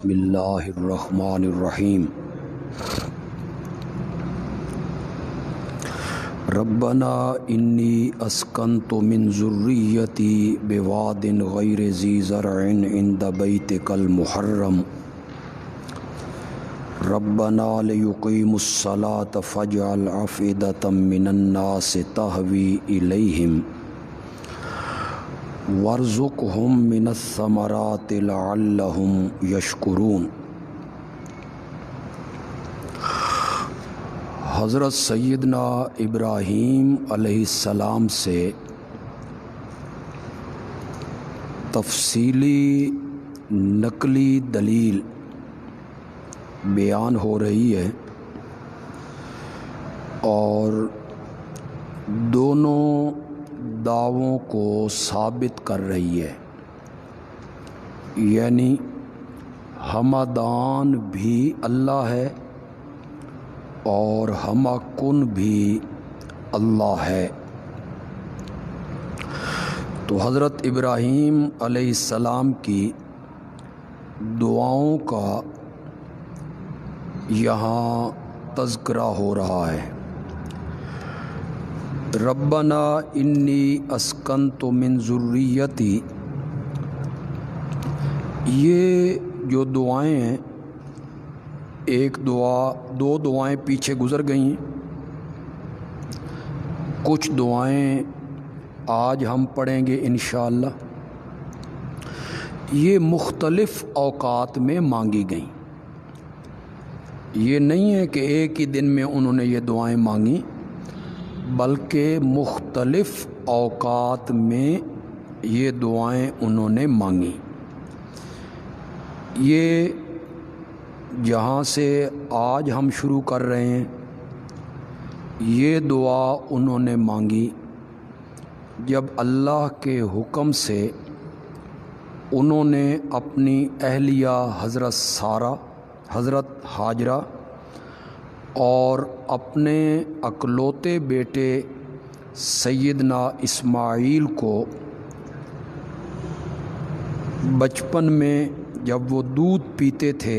بسم اللہ الرحمن الرحیم ربنا انی اسکنت من ذریتی بواد غیر ذی زرع عند بیتک المحرم ربنا لیقیموا الصلاة فاجعل افئدة من الناس تہوی الیہم وارزقہم من الثمرات لعلہم یشکرون۔ حضرت سیدنا ابراہیم علیہ السلام سے تفصیلی نقلی دلیل بیان ہو رہی ہے اور دونوں دعووں کو ثابت کر رہی ہے، یعنی ہمدان بھی اللہ ہے اور ہمہ کن بھی اللہ ہے۔ تو حضرت ابراہیم علیہ السلام کی دعاؤں کا یہاں تذکرہ ہو رہا ہے۔ ربنا انی اسکنت من ذریتی، یہ جو دعائیں ہیں، ایک دعا دو دعائیں پیچھے گزر گئی ہیں، کچھ دعائیں آج ہم پڑھیں گے انشاءاللہ۔ یہ مختلف اوقات میں مانگی گئیں، یہ نہیں ہے کہ ایک ہی دن میں انہوں نے یہ دعائیں مانگی، بلکہ مختلف اوقات میں یہ دعائیں انہوں نے مانگی۔ یہ جہاں سے آج ہم شروع کر رہے ہیں، یہ دعا انہوں نے مانگی جب اللہ کے حکم سے انہوں نے اپنی اہلیہ حضرت سارہ، حضرت ہاجرہ اور اپنے اکلوتے بیٹے سیدنا اسماعیل کو بچپن میں جب وہ دودھ پیتے تھے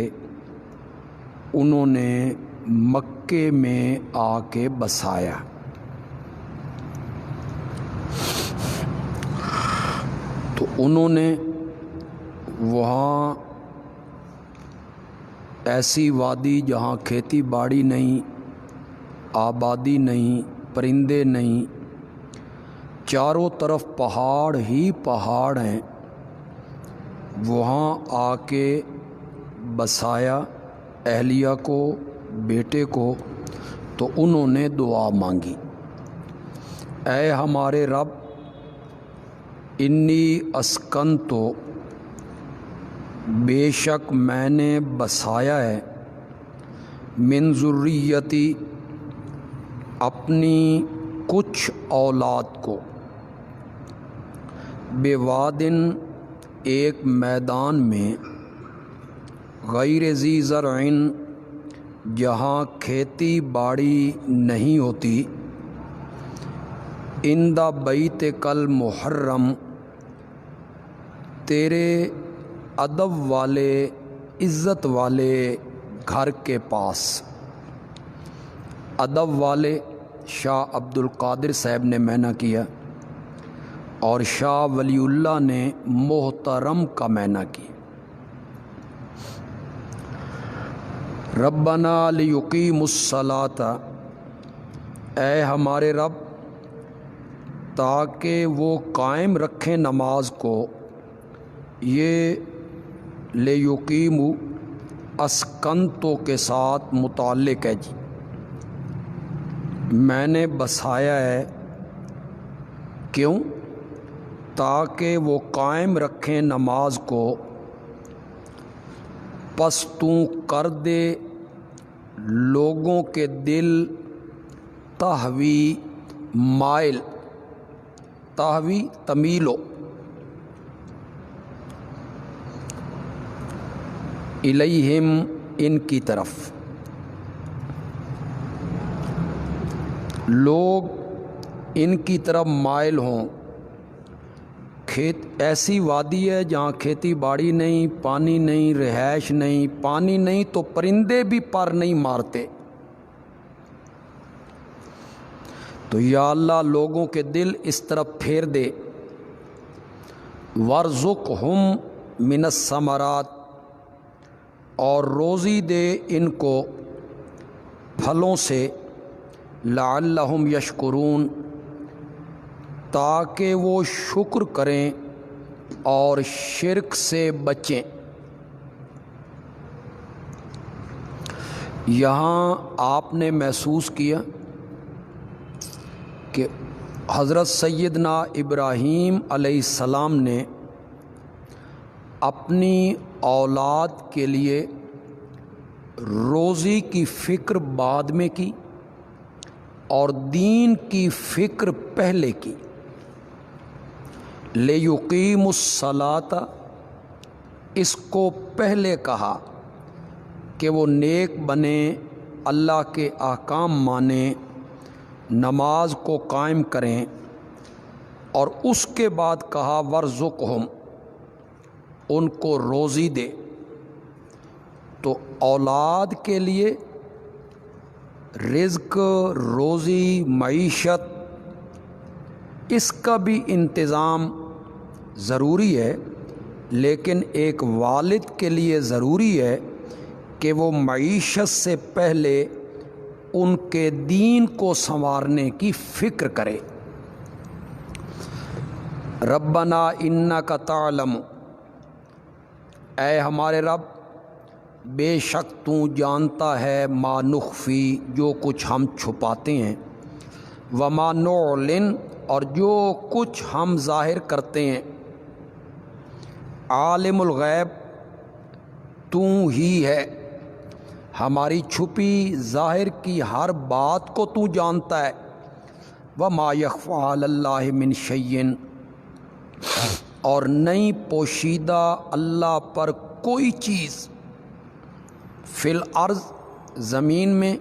انہوں نے مکے میں آ کے بسایا۔ تو انہوں نے وہاں ایسی وادی جہاں کھیتی باڑی نہیں، آبادی نہیں، پرندے نہیں، چاروں طرف پہاڑ ہی پہاڑ ہیں، وہاں آ کے بسایا اہلیہ کو، بیٹے کو۔ تو انہوں نے دعا مانگی، اے ہمارے رب، انی اسکنتو، بے شک میں نے بسایا ہے، من ذریتی، اپنی کچھ اولاد کو، بوادن، ایک میدان میں، غیر ذی زرع، جہاں کھیتی باڑی نہیں ہوتی، عند بیتک المحرم، تیرے ادب والے، عزت والے گھر کے پاس۔ ادب والے شاہ عبد القادر صاحب نے معنی کیا اور شاہ ولی اللہ نے محترم کا معنی کیا۔ ربنا لیقیموا الصلاۃ، اے ہمارے رب، تاکہ وہ قائم رکھیں نماز کو۔ یہ لیقیموا اسکنتو کے ساتھ متعلق ہے جی، میں نے بسایا ہے، کیوں؟ تاکہ وہ قائم رکھیں نماز کو، پس تو کر دے لوگوں کے دل تہوی مائل، تہوی تمیلو، الیہم، ان کی طرف، لوگ ان کی طرف مائل ہوں، ایسی وادی ہے جہاں کھیتی باڑی نہیں، پانی نہیں، رہائش نہیں، پانی نہیں تو پرندے بھی پر نہیں مارتے۔ تو یا اللہ لوگوں کے دل اس طرف پھیر دے۔ وارزقہم من الثمرات، اور روزی دے ان کو پھلوں سے، لعلہم یشکرون، تاکہ وہ شکر کریں اور شرک سے بچیں۔ یہاں آپ نے محسوس کیا کہ حضرت سیدنا ابراہیم علیہ السلام نے اپنی اولاد کے لیے روزی کی فکر بعد میں کی اور دین کی فکر پہلے کی۔ لِیُقِیمُوا الصَّلَاةَ، اس کو پہلے کہا کہ وہ نیک بنیں، اللہ کے احکام مانیں، نماز کو قائم کریں، اور اس کے بعد کہا وارزقہم، ان کو روزی دے۔ تو اولاد کے لیے رزق، روزی، معیشت، اس کا بھی انتظام ضروری ہے، لیکن ایک والد کے لیے ضروری ہے کہ وہ معیشت سے پہلے ان کے دین کو سنوارنے کی فکر کرے۔ ربنا انک تعلم، اے ہمارے رب بے شک تو جانتا ہے ما نخفی، جو کچھ ہم چھپاتے ہیں، وما نعلن، اور جو کچھ ہم ظاہر کرتے ہیں، عالم الغیب، تو ہی ہے، ہماری چھپی ظاہر کی ہر بات کو تو جانتا ہے۔ وما یخفی علی اللہ من شیء، اور نہیں پوشیدہ اللہ پر کوئی چیز، فی الارض، زمین میں،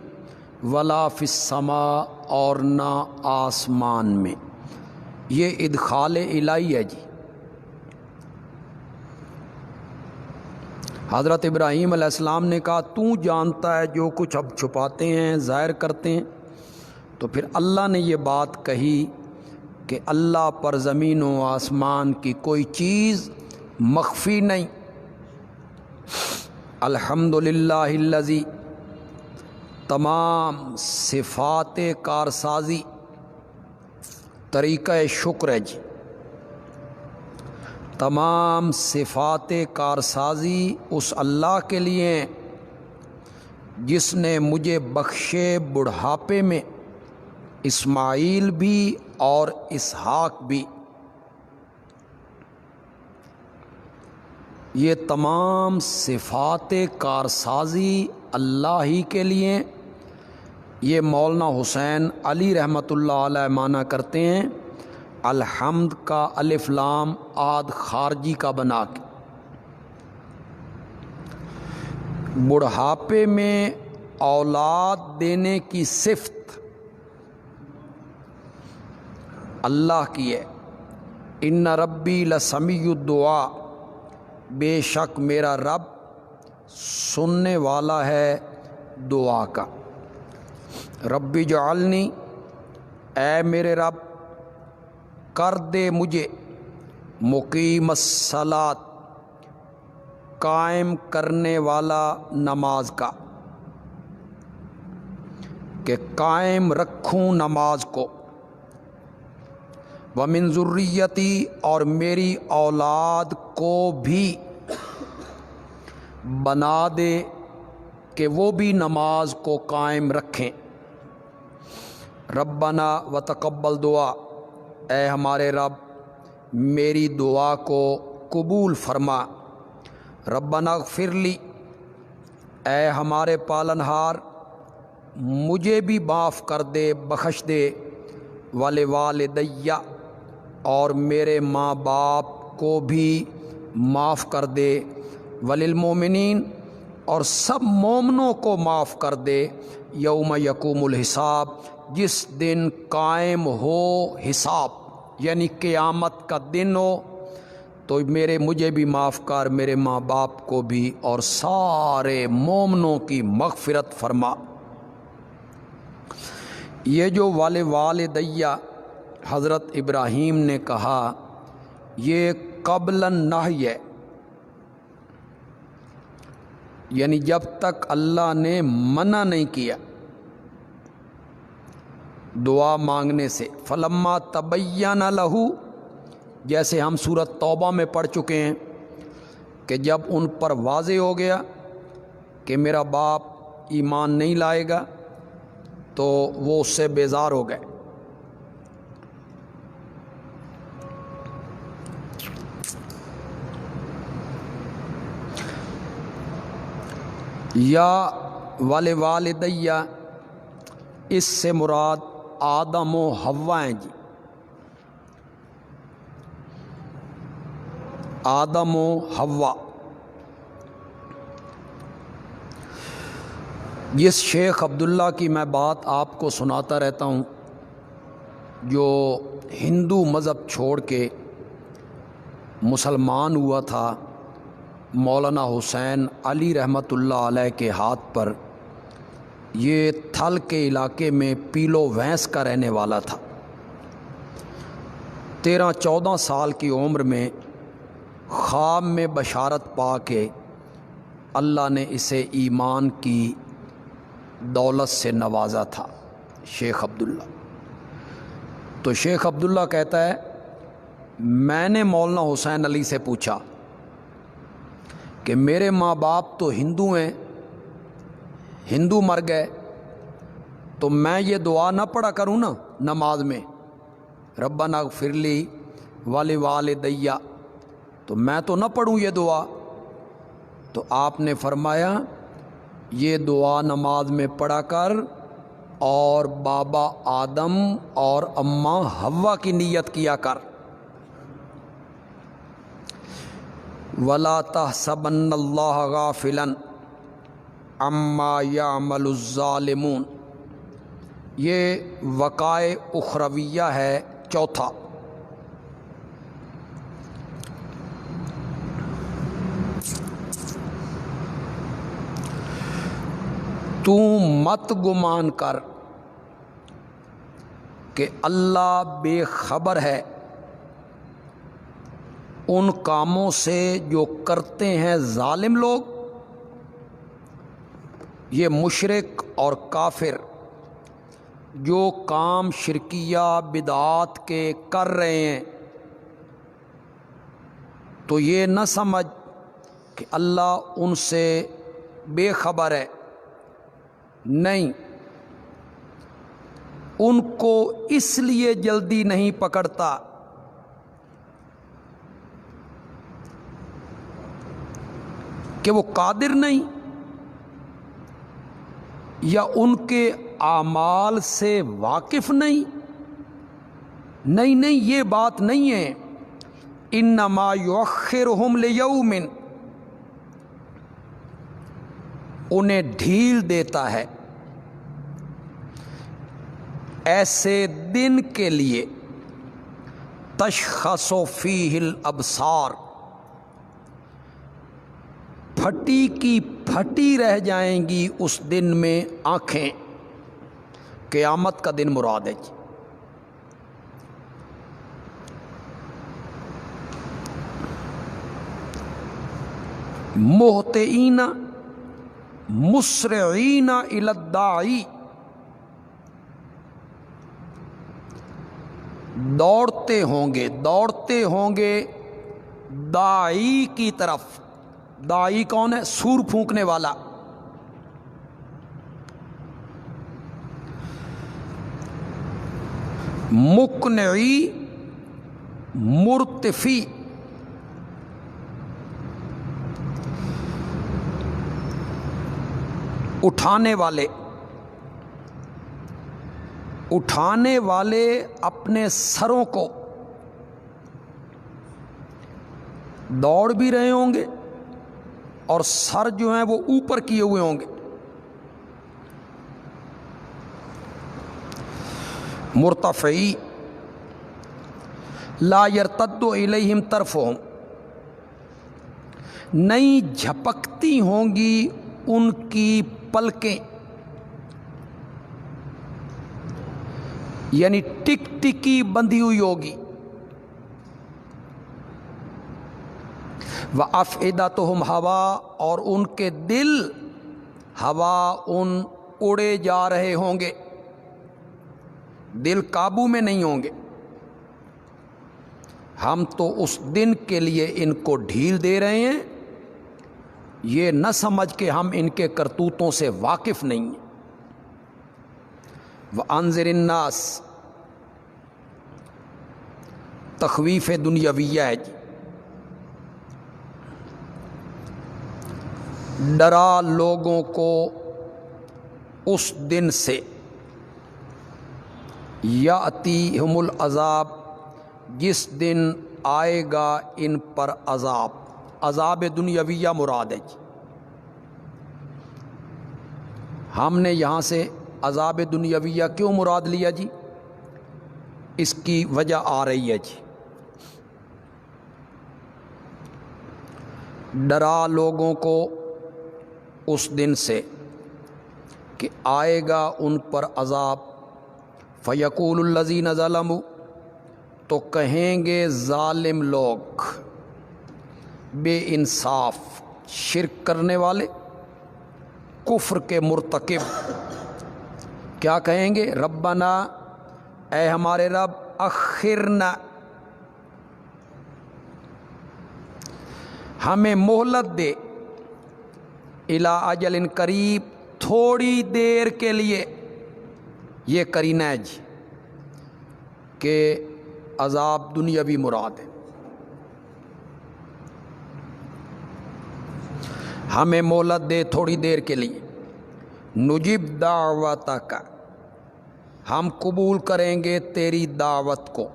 ولا فی السماء، اور نہ آسمان میں۔ یہ ادخال الہی ہے جی۔ حضرت ابراہیم علیہ السلام نے کہا تو جانتا ہے جو کچھ اب چھپاتے ہیں، ظاہر کرتے ہیں، تو پھر اللہ نے یہ بات کہی کہ اللہ پر زمین و آسمان کی کوئی چیز مخفی نہیں۔ الحمدللہ الذی، تمام صفات کارسازی، طریقہ شکر ہے جی، تمام صفات کارسازی اس اللہ کے لیے ہیں جس نے مجھے بخشے بڑھاپے میں اسماعیل بھی اور اسحاق بھی۔ یہ تمام صفات کارسازی اللہ ہی کے لیے۔ یہ مولانا حسین علی رحمۃ اللہ علیہ معنی کرتے ہیں الحمد کا الف لام عاد خارجی کا بنا کے۔ بڑھاپے میں اولاد دینے کی صفت اللہ کی ہے۔ ان ربی لسمیع الدعاء، بے شک میرا رب سننے والا ہے دعا کا۔ ربی جعلنی، اے میرے رب کر دے مجھے مقیم الصلاۃ، قائم کرنے والا نماز کا، کہ قائم رکھوں نماز کو، ومن ذریتی، اور میری اولاد کو بھی بنا دے کہ وہ بھی نماز کو قائم رکھیں۔ ربنا وتقبل دعا، اے ہمارے رب میری دعا کو قبول فرما۔ ربنا اغفر لی، اے ہمارے پالنہار مجھے بھی معاف کر دے، بخش دے، ولوالدی، اور میرے ماں باپ کو بھی معاف کر دے، وللمومنین، اور سب مومنوں کو معاف کر دے، یوم یقوم الحساب، جس دن قائم ہو حساب، یعنی قیامت کا دن ہو تو مجھے بھی معاف کر، میرے ماں باپ کو بھی، اور سارے مومنوں کی مغفرت فرما۔ یہ جو والدیہ حضرت ابراہیم نے کہا یہ قبل النہی ہے، یعنی جب تک اللہ نے منع نہیں کیا دعا مانگنے سے۔ فلما تبین لہ، جیسے ہم سورۃ توبہ میں پڑھ چکے ہیں کہ جب ان پر واضح ہو گیا کہ میرا باپ ایمان نہیں لائے گا تو وہ اس سے بیزار ہو گئے۔ یا والدیہ، اس سے مراد آدم و حوا ہیں جی، آدم و حوا۔ جس شیخ عبداللہ کی میں بات آپ کو سناتا رہتا ہوں، جو ہندو مذہب چھوڑ کے مسلمان ہوا تھا، مولانا حسین علی رحمۃ اللہ علیہ کے ہاتھ پر، یہ تھل کے علاقے میں پیلو وینس کا رہنے والا تھا۔ 13-14 سال کی عمر میں خواب میں بشارت پا کے اللہ نے اسے ایمان کی دولت سے نوازا تھا، شیخ عبداللہ۔ تو شیخ عبداللہ کہتا ہے میں نے مولانا حسین علی سے پوچھا کہ میرے ماں باپ تو ہندو ہیں، ہندو مر گئے، تو میں یہ دعا نہ پڑھا کروں نا نماز میں، ربنا اغفر لی ولوالدیہ، تو میں تو نہ پڑھوں یہ دعا؟ تو آپ نے فرمایا یہ دعا نماز میں پڑھا کر اور بابا آدم اور اماں حوا کی نیت کیا کر۔ وَلَا تَحْسَبَنَّ اللَّهَ غَافِلًا عَمَّا يَعْمَلُ الظَّالِمُونَ، یہ وقائع اخرویہ ہے چوتھا۔ تو مت گمان کر کہ اللہ بے خبر ہے ان کاموں سے جو کرتے ہیں ظالم لوگ، یہ مشرک اور کافر جو کام شرکیہ بدعات کے کر رہے ہیں، تو یہ نہ سمجھ کہ اللہ ان سے بے خبر ہے، نہیں، ان کو اس لیے جلدی نہیں پکڑتا کہ وہ قادر نہیں یا ان کے اعمال سے واقف نہیں، نہیں یہ بات نہیں ہے۔ انما یؤخرہم لیوم، انہیں ڈھیل دیتا ہے ایسے دن کے لیے تشخص فیہ الابصار، پھٹی کی پھٹی رہ جائیں گی اس دن میں آنکھیں، قیامت کا دن مراد ہے جی۔ مہطعین مسرعین الی الداعی، دوڑتے ہوں گے داعی کی طرف۔ داعی کون ہے؟ سور پھونکنے والا۔ مقنعی مرتفی، اٹھانے والے اپنے سروں کو، دوڑ بھی رہے ہوں گے اور سر جو ہیں وہ اوپر کیے ہوئے ہوں گے۔ مرتفعی لا یرتد الیہم طرفہم، نہیں جھپکتی ہوں گی ان کی پلکیں، یعنی ٹک ٹکی بندھی ہوئی ہوگی. وَأَفْئِدَتُهُمْ ہوا، اور ان کے دل ہوا ان اڑے جا رہے ہوں گے، دل قابو میں نہیں ہوں گے. ہم تو اس دن کے لیے ان کو ڈھیل دے رہے ہیں، یہ نہ سمجھ کہ ہم ان کے کرتوتوں سے واقف نہیں ہیں. وَأَنذِرِ النَّاسَ تخویف دنیاویہ ہے جی. ڈرا لوگوں کو اس دن سے، یاتیہم العذاب، جس دن آئے گا ان پر عذاب. عذاب دنیاویہ مراد ہے جی. ہم نے یہاں سے عذاب دنیاویہ کیوں مراد لیا جی؟ اس کی وجہ آ رہی ہے جی. ڈرا لوگوں کو اس دن سے کہ آئے گا ان پر عذاب. فَيَقُولُ الَّذِينَ ظَلَمُوا، تو کہیں گے ظالم لوگ، بے انصاف، شرک کرنے والے، کفر کے مرتکب، کیا کہیں گے؟ ربنا، اے ہمارے رب، اخرنا، ہمیں مہلت دے، الی اجل قریب، تھوڑی دیر کے لیے. یہ کرینہ ہے جی کہ عذاب دنیاوی مراد ہے. ہمیں مہلت دے تھوڑی دیر کے لیے. نجب دعوتک، ہم قبول کریں گے تیری دعوت کو.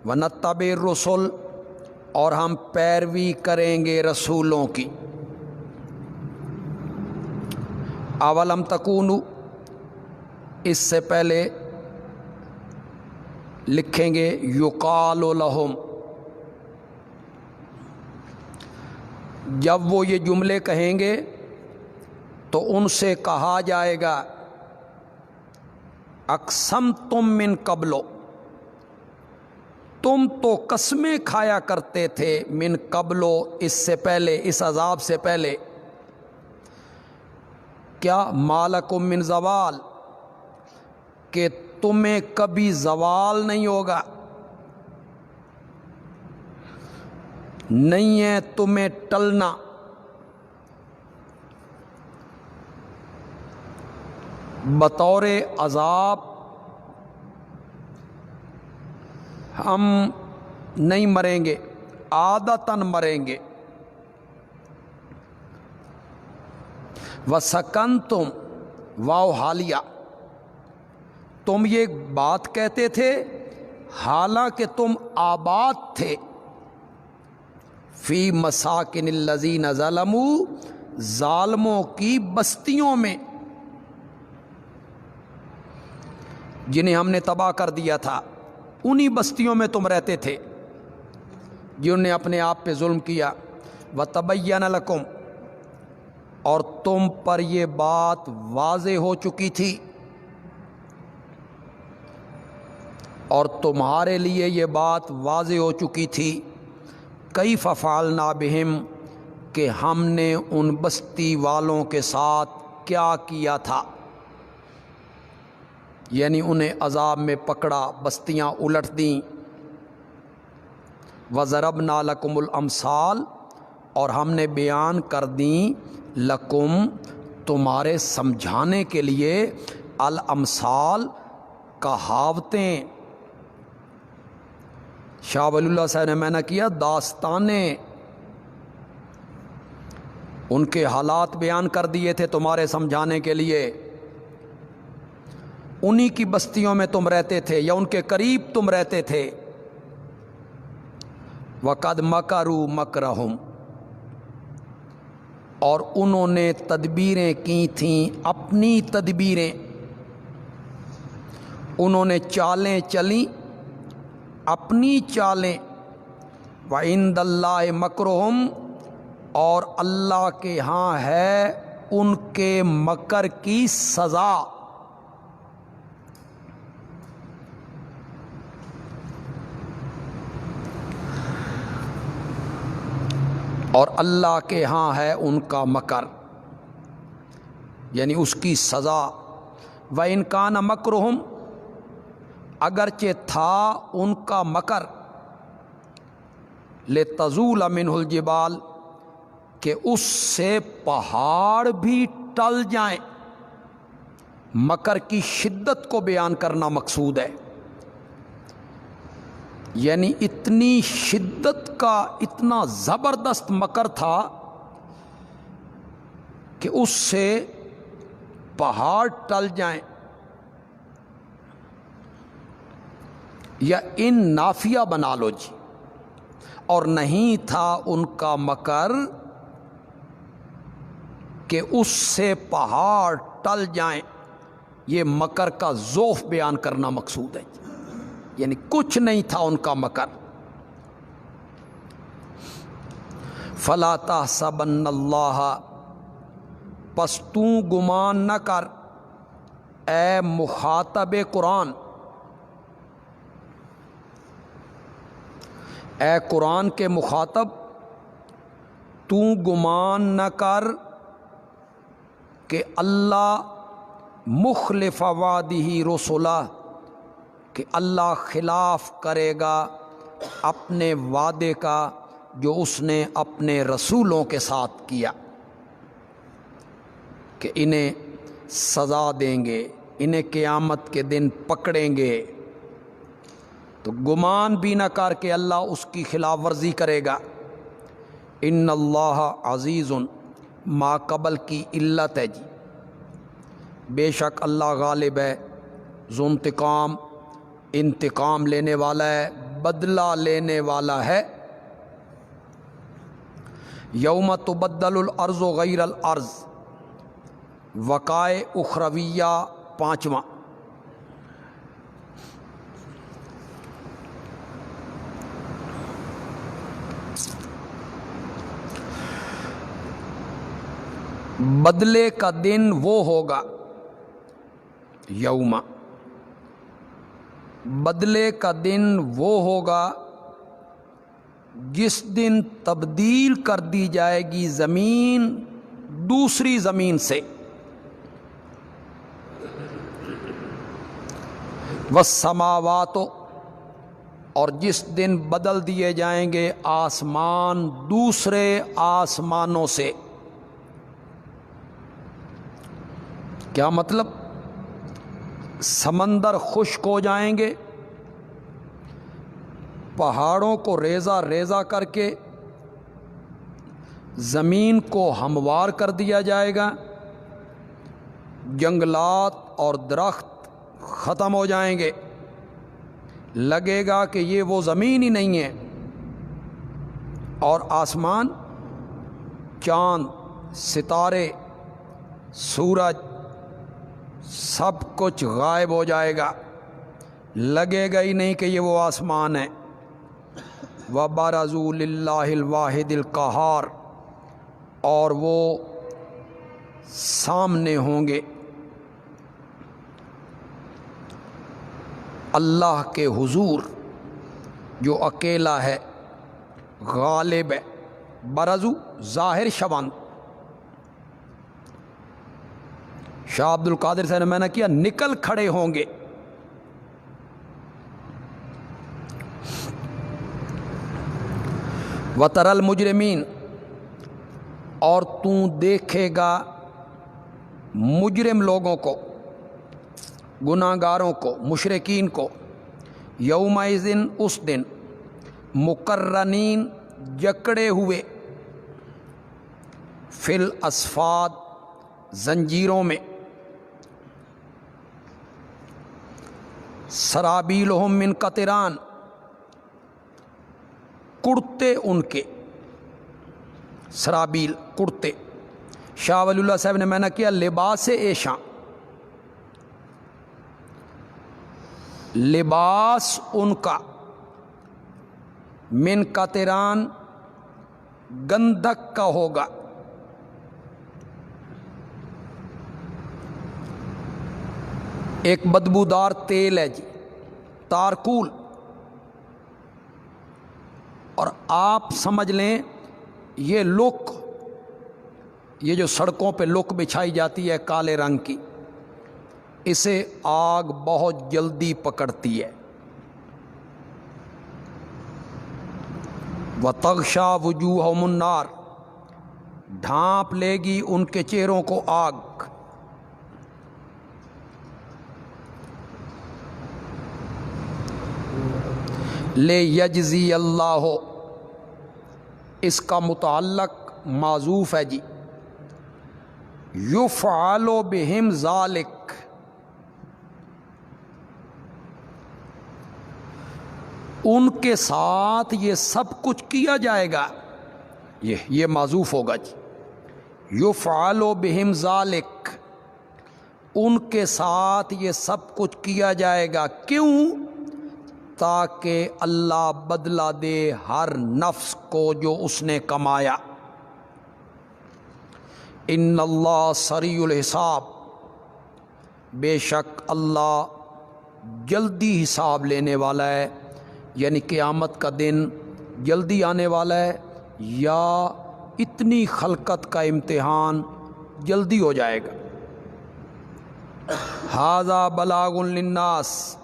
ونتبع الرسل، اور ہم پیروی کریں گے رسولوں کی. اولم تکونوا، اس سے پہلے لکھیں گے یقال لہم، جب وہ یہ جملے کہیں گے تو ان سے کہا جائے گا اقسمتم من قبل، تم تو قسمیں کھایا کرتے تھے، من قبل، اس سے پہلے، اس عذاب سے پہلے. کیا؟ مالکم من زوال، کہ تمہیں کبھی زوال نہیں ہوگا، نہیں ہے تمہیں ٹلنا. بطور عذاب ہم نہیں مریں گے، عادتاً مریں گے. وَسَكَنْتُمْ، واو حالیہ، تم یہ بات کہتے تھے حالانکہ تم آباد تھے. فی مساکن الذین ظلموا، ظالموں کی بستیوں میں، جنہیں ہم نے تباہ کر دیا تھا، انہی بستیوں میں تم رہتے تھے جنہوں نے اپنے آپ پہ ظلم کیا. وَتَبَيَّنَ لَكُمْ، اور تم پر یہ بات واضح ہو چکی تھی، اور تمہارے لیے یہ بات واضح ہو چکی تھی. کیف فعلنا بہم، کہ ہم نے ان بستی والوں کے ساتھ کیا کیا تھا، یعنی انہیں عذاب میں پکڑا، بستیاں الٹ دیں. وَضَرَبْنَا لَكُمُ الْأَمْثَالَ، اور ہم نے بیان کر دیں، لکم، تمہارے سمجھانے کے لیے، الامثال، کہاوتیں. شاہ ولی اللہ صاحب نے میں نے کیا داستانیں، ان کے حالات بیان کر دیے تھے تمہارے سمجھانے کے لیے. انہی کی بستیوں میں تم رہتے تھے یا ان کے قریب تم رہتے تھے. وَقَدْ مَكَرُوا مَكْرَهُمْ، اور انہوں نے تدبیریں کی تھیں، اپنی تدبیریں، انہوں نے چالیں چلیں، اپنی چالیں. وَعِندَ اللَّهِ مَكْرُهُمْ، اور اللہ کے ہاں ہے ان کے مکر کی سزا۔ اور اللہ کے ہاں ہے ان کا مکر، یعنی اس کی سزا۔ وَإِنْ كَانَ مَكْرُهُمْ، اگرچہ تھا ان کا مکر، لِتَزُولَ مِنْهُ الْجِبَالُ، کہ اس سے پہاڑ بھی ٹل جائیں۔ مکر کی شدت کو بیان کرنا مقصود ہے، یعنی اتنی شدت کا اتنا زبردست مکر تھا کہ اس سے پہاڑ ٹل جائیں۔ یا ان نافیہ بنا لو جی، اور نہیں تھا ان کا مکر کہ اس سے پہاڑ ٹل جائیں۔ یہ مکر کا ضعف بیان کرنا مقصود ہے، یعنی کچھ نہیں تھا ان کا مکر۔ فلا تحسبن اللہ، پس تو گمان نہ کر اے مخاطب قرآن، اے قرآن کے مخاطب، تو گمان نہ کر کہ اللہ مخلف وعدہ رسلہ، کہ اللہ خلاف کرے گا اپنے وعدے کا جو اس نے اپنے رسولوں کے ساتھ کیا، کہ انہیں سزا دیں گے، انہیں قیامت کے دن پکڑیں گے۔ تو گمان بھی نہ کر کہ اللہ اس کی خلاف ورزی کرے گا۔ ان اللہ عزیز، ما قبل کی علت ہے جی، بے شک اللہ غالب ہے، ذو انتقام، انتقام لینے والا ہے، بدلہ لینے والا ہے۔ یوم تبدل الارض غیر الارض، وقائع اخرویہ 5واں۔ بدلے کا دن وہ ہوگا، یوم، بدلے کا دن وہ ہوگا جس دن تبدیل کر دی جائے گی زمین دوسری زمین سے، والسماوات، اور جس دن بدل دیے جائیں گے آسمان دوسرے آسمانوں سے۔ کیا مطلب؟ سمندر خشک ہو جائیں گے، پہاڑوں کو ریزہ ریزہ کر کے زمین کو ہموار کر دیا جائے گا، جنگلات اور درخت ختم ہو جائیں گے، لگے گا کہ یہ وہ زمین ہی نہیں ہے، اور آسمان، چاند، ستارے، سورج، سب کچھ غائب ہو جائے گا، لگے گا ہی نہیں کہ یہ وہ آسمان ہے۔ وَبَرَزُوا لِلَّهِ الْوَاحِدِ الْقَهَّارِ، اور وہ سامنے ہوں گے اللہ کے حضور جو اکیلا ہے، غالب ہے۔ برزو ظاہر شوند، شاہ عبد القادر صاحب نے میں نے کیا نکل کھڑے ہوں گے۔ وَتَرَى الْمُجْرِمِينَ، اور تو دیکھے گا مجرم لوگوں کو، گناہ گاروں کو، مشرکین کو، یومئذ، اس دن، مقرنین، جکڑے ہوئے، فی الاصفاد، زنجیروں میں، سرابیلہم من قطران، کرتے ان کے، سرابیل کرتے۔ شاہ ولی اللہ صاحب نے میں نے کیا لباس ایشاں، لباس ان کا، من قطران، گندھک کا ہوگا۔ ایک بدبودار تیل ہے جی، تارکول، اور آپ سمجھ لیں یہ لوک، یہ جو سڑکوں پہ لوک بچھائی جاتی ہے کالے رنگ کی، اسے آگ بہت جلدی پکڑتی ہے۔ وَتَغْشَا وُجُوهَهُمُ النَّارُ، ڈھانپ لے گی ان کے چہروں کو آگ۔ لِيَجْزِيَ اللَّهُ، اس کا متعلق معذوف ہے جی، يُفْعَلُ بِهِمْ ذَلِكَ، ان کے ساتھ یہ سب کچھ کیا جائے گا، یہ معذوف ہوگا جی، يُفْعَلُ بِهِمْ ذَلِكَ، ان کے ساتھ یہ سب کچھ کیا جائے گا، کیوں؟ تاکہ اللہ بدلہ دے ہر نفس کو جو اس نے کمایا۔ ان اللہ سریع الحساب، بے شک اللہ جلدی حساب لینے والا ہے، یعنی قیامت کا دن جلدی آنے والا ہے، یا اتنی خلقت کا امتحان جلدی ہو جائے گا۔ ھذا بلاغ للناس،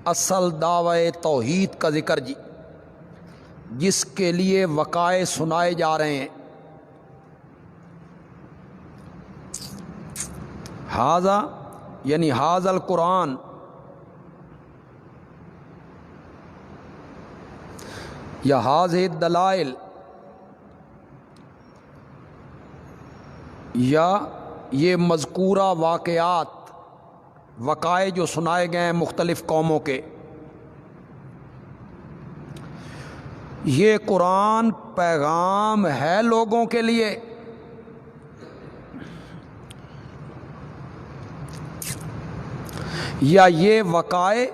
اصل دعوی توحید کا ذکر جی، جس کے لیے وقائع سنائے جا رہے ہیں۔ ھذا یعنی ھذا القرآن، یا ھذہ الدلائل، یا یہ مذکورہ واقعات، وقائع جو سنائے گئے ہیں مختلف قوموں کے، یہ قرآن پیغام ہے لوگوں کے لیے، یا یہ وقائع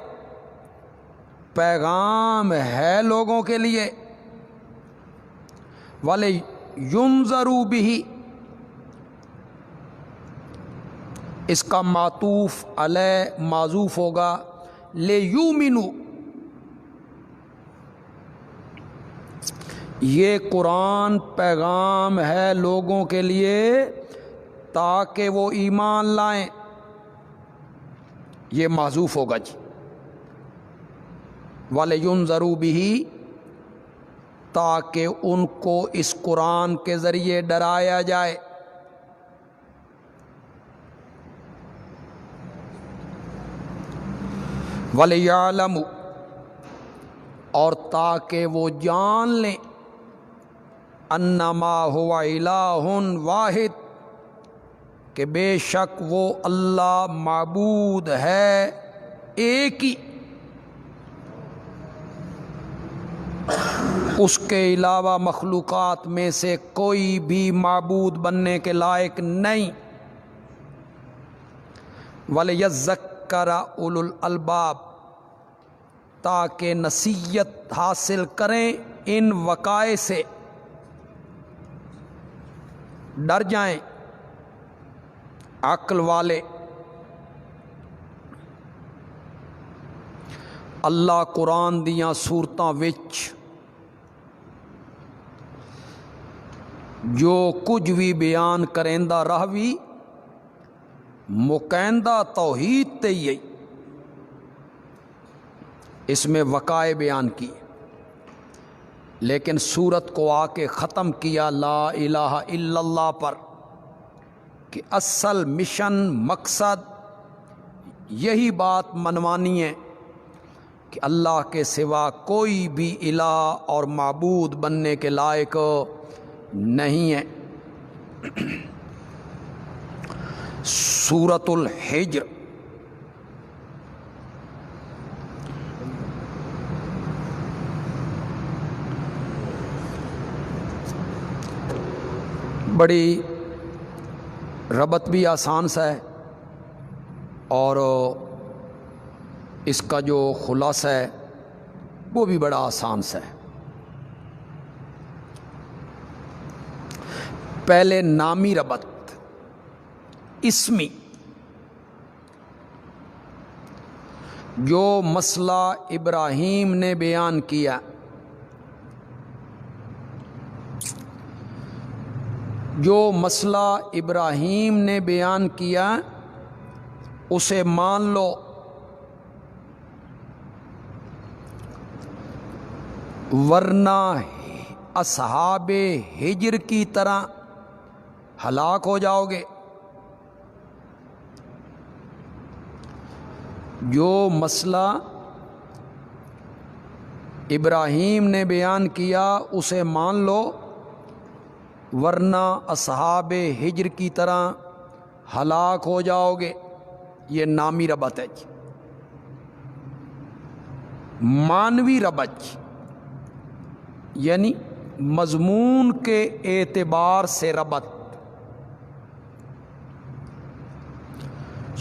پیغام ہے لوگوں کے لیے۔ وَلِيُنذَرُوا بِهِ، اس کا معطوف علیہ معذوف ہوگا، لِيُؤْمِنُوا، یہ قرآن پیغام ہے لوگوں کے لیے تاکہ وہ ایمان لائیں، یہ معذوف ہوگا جی۔ وَلِيُنذَرُوا بِهِ، تاکہ ان کو اس قرآن کے ذریعے ڈرایا جائے۔ وَلِيَعْلَمُوا، اور تاکہ وہ جان لیں، انما هو الہ واحد، کہ بے شک وہ اللہ معبود ہے ایک ہی، اس کے علاوہ مخلوقات میں سے کوئی بھی معبود بننے کے لائق نہیں۔ وَلِيَذَّكَّرَ اولو الالباب، تاکہ نصیحت حاصل کریں ان وقائع سے، ڈر جائیں عقل والے۔ اللہ قرآن دیاں صورتاں وچ جو کچھ بھی بیان کریندا رہوی مکیندہ توحید تے ہی، اس میں وقائع بیان کی، لیکن سورت کو آ کے ختم کیا لا الہ الا اللہ پر، کہ اصل مشن مقصد یہی بات منوانی ہے کہ اللہ کے سوا کوئی بھی الہ اور معبود بننے کے لائق نہیں ہے۔ سورۃ الحجر، بڑی ربط بھی آسان سا ہے، اور اس کا جو خلاصہ ہے وہ بھی بڑا آسان سا ہے۔ پہلے نامی ربط اسمی، جو مسئلہ ابراہیم نے بیان کیا، جو مسئلہ ابراہیم نے بیان کیا اسے مان لو، ورنہ اصحاب ہجر کی طرح ہلاک ہو جاؤ گے۔ جو مسئلہ ابراہیم نے بیان کیا اسے مان لو، ورنہ اصحاب ہجر کی طرح ہلاک ہو جاؤ گے۔ یہ نامی ربط ہے جی۔ معنوی ربط یعنی مضمون کے اعتبار سے ربط۔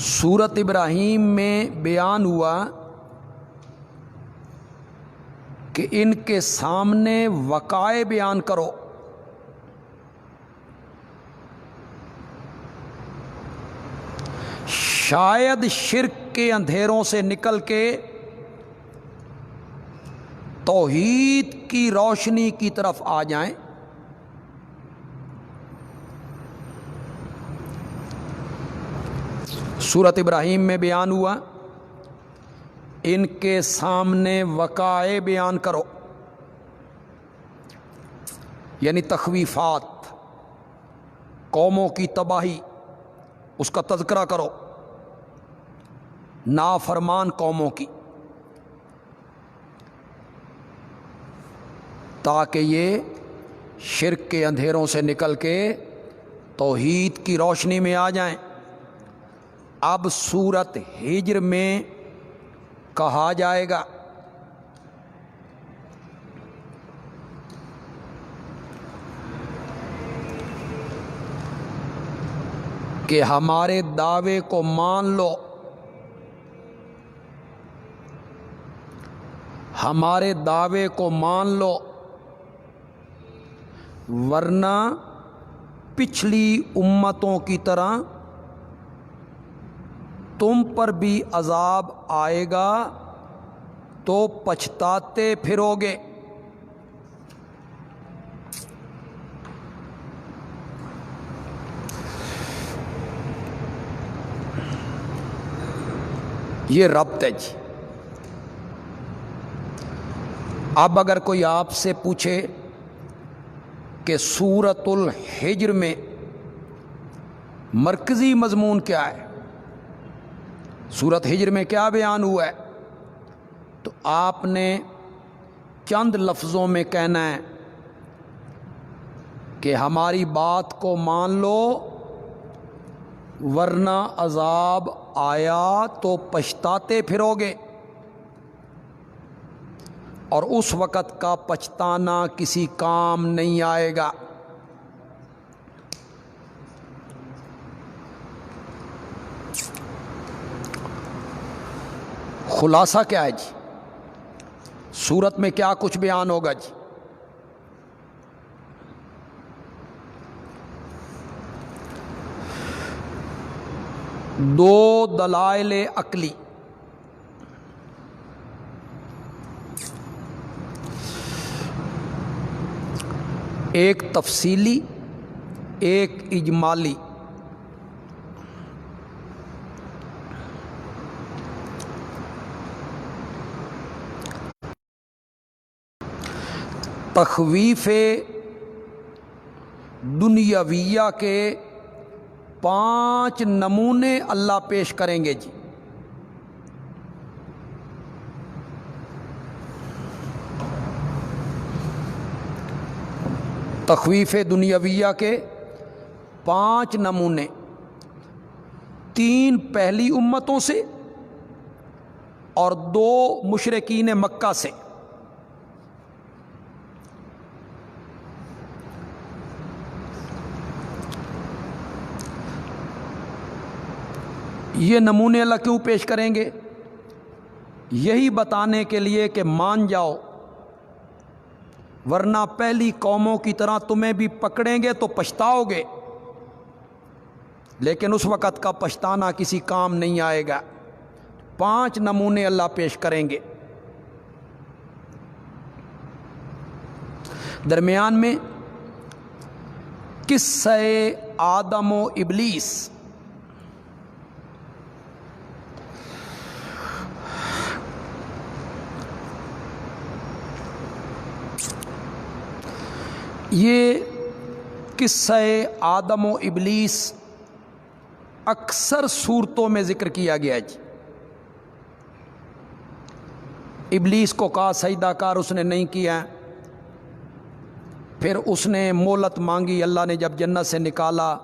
سورت ابراہیم میں بیان ہوا کہ ان کے سامنے وقائع بیان کرو، شاید شرک کے اندھیروں سے نکل کے توحید کی روشنی کی طرف آ جائیں۔ سورت ابراہیم میں بیان ہوا ان کے سامنے وقائع بیان کرو، یعنی تخویفات، قوموں کی تباہی، اس کا تذکرہ کرو، نافرمان قوموں کی، تاکہ یہ شرک کے اندھیروں سے نکل کے توحید کی روشنی میں آ جائیں۔ اب سورت ہجر میں کہا جائے گا کہ ہمارے دعوے کو مان لو، ہمارے دعوے کو مان لو، ورنہ پچھلی امتوں کی طرح تم پر بھی عذاب آئے گا تو پچھتاتے پھرو گے۔ یہ ربط ہے جی۔ اب اگر کوئی آپ سے پوچھے کہ سورۃ الحجر میں مرکزی مضمون کیا ہے، سورۃ ہجر میں کیا بیان ہوا ہے، تو آپ نے چند لفظوں میں کہنا ہے کہ ہماری بات کو مان لو، ورنہ عذاب آیا تو پچھتاتے پھرو گے، اور اس وقت کا پچھتانا کسی کام نہیں آئے گا۔ خلاصہ کیا ہے جی؟ سورت میں کیا کچھ بیان ہوگا جی؟ دو دلائل عقلی، ایک تفصیلی ایک اجمالی۔ تخویف دنیاویہ کے 5 نمونے اللہ پیش کریں گے جی۔ تخویف دنیاویہ کے 5 نمونے، 3 پہلی امتوں سے اور 2 مشرکین مکہ سے۔ یہ نمونے اللہ کیوں پیش کریں گے؟ یہی بتانے کے لیے کہ مان جاؤ ورنہ پہلی قوموں کی طرح تمہیں بھی پکڑیں گے تو پچھتاؤ گے، لیکن اس وقت کا پچھتانا کسی کام نہیں آئے گا۔ 5 نمونے اللہ پیش کریں گے۔ درمیان میں قصہ آدم و ابلیس، یہ قصہ آدم و ابلیس اکثر صورتوں میں ذکر کیا گیا ہے جی۔ ابلیس کو کہا سجدہ کر، اس نے نہیں کیا، پھر اس نے مہلت مانگی، اللہ نے جب جنت سے نکالا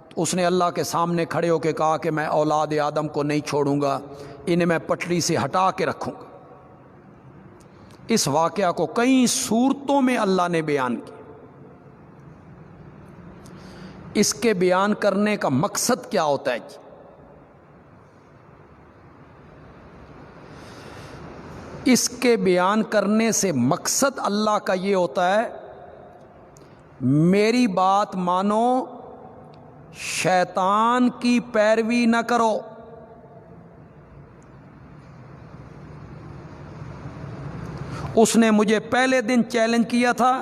تو اس نے اللہ کے سامنے کھڑے ہو کے کہا کہ میں اولاد آدم کو نہیں چھوڑوں گا، انہیں میں پٹری سے ہٹا کے رکھوں گا۔ اس واقعہ کو کئی صورتوں میں اللہ نے بیان کیا۔ اس کے بیان کرنے کا مقصد کیا ہوتا ہے جی؟ اس کے بیان کرنے سے مقصد اللہ کا یہ ہوتا ہے، میری بات مانو، شیطان کی پیروی نہ کرو۔ اس نے مجھے پہلے دن چیلنج کیا تھا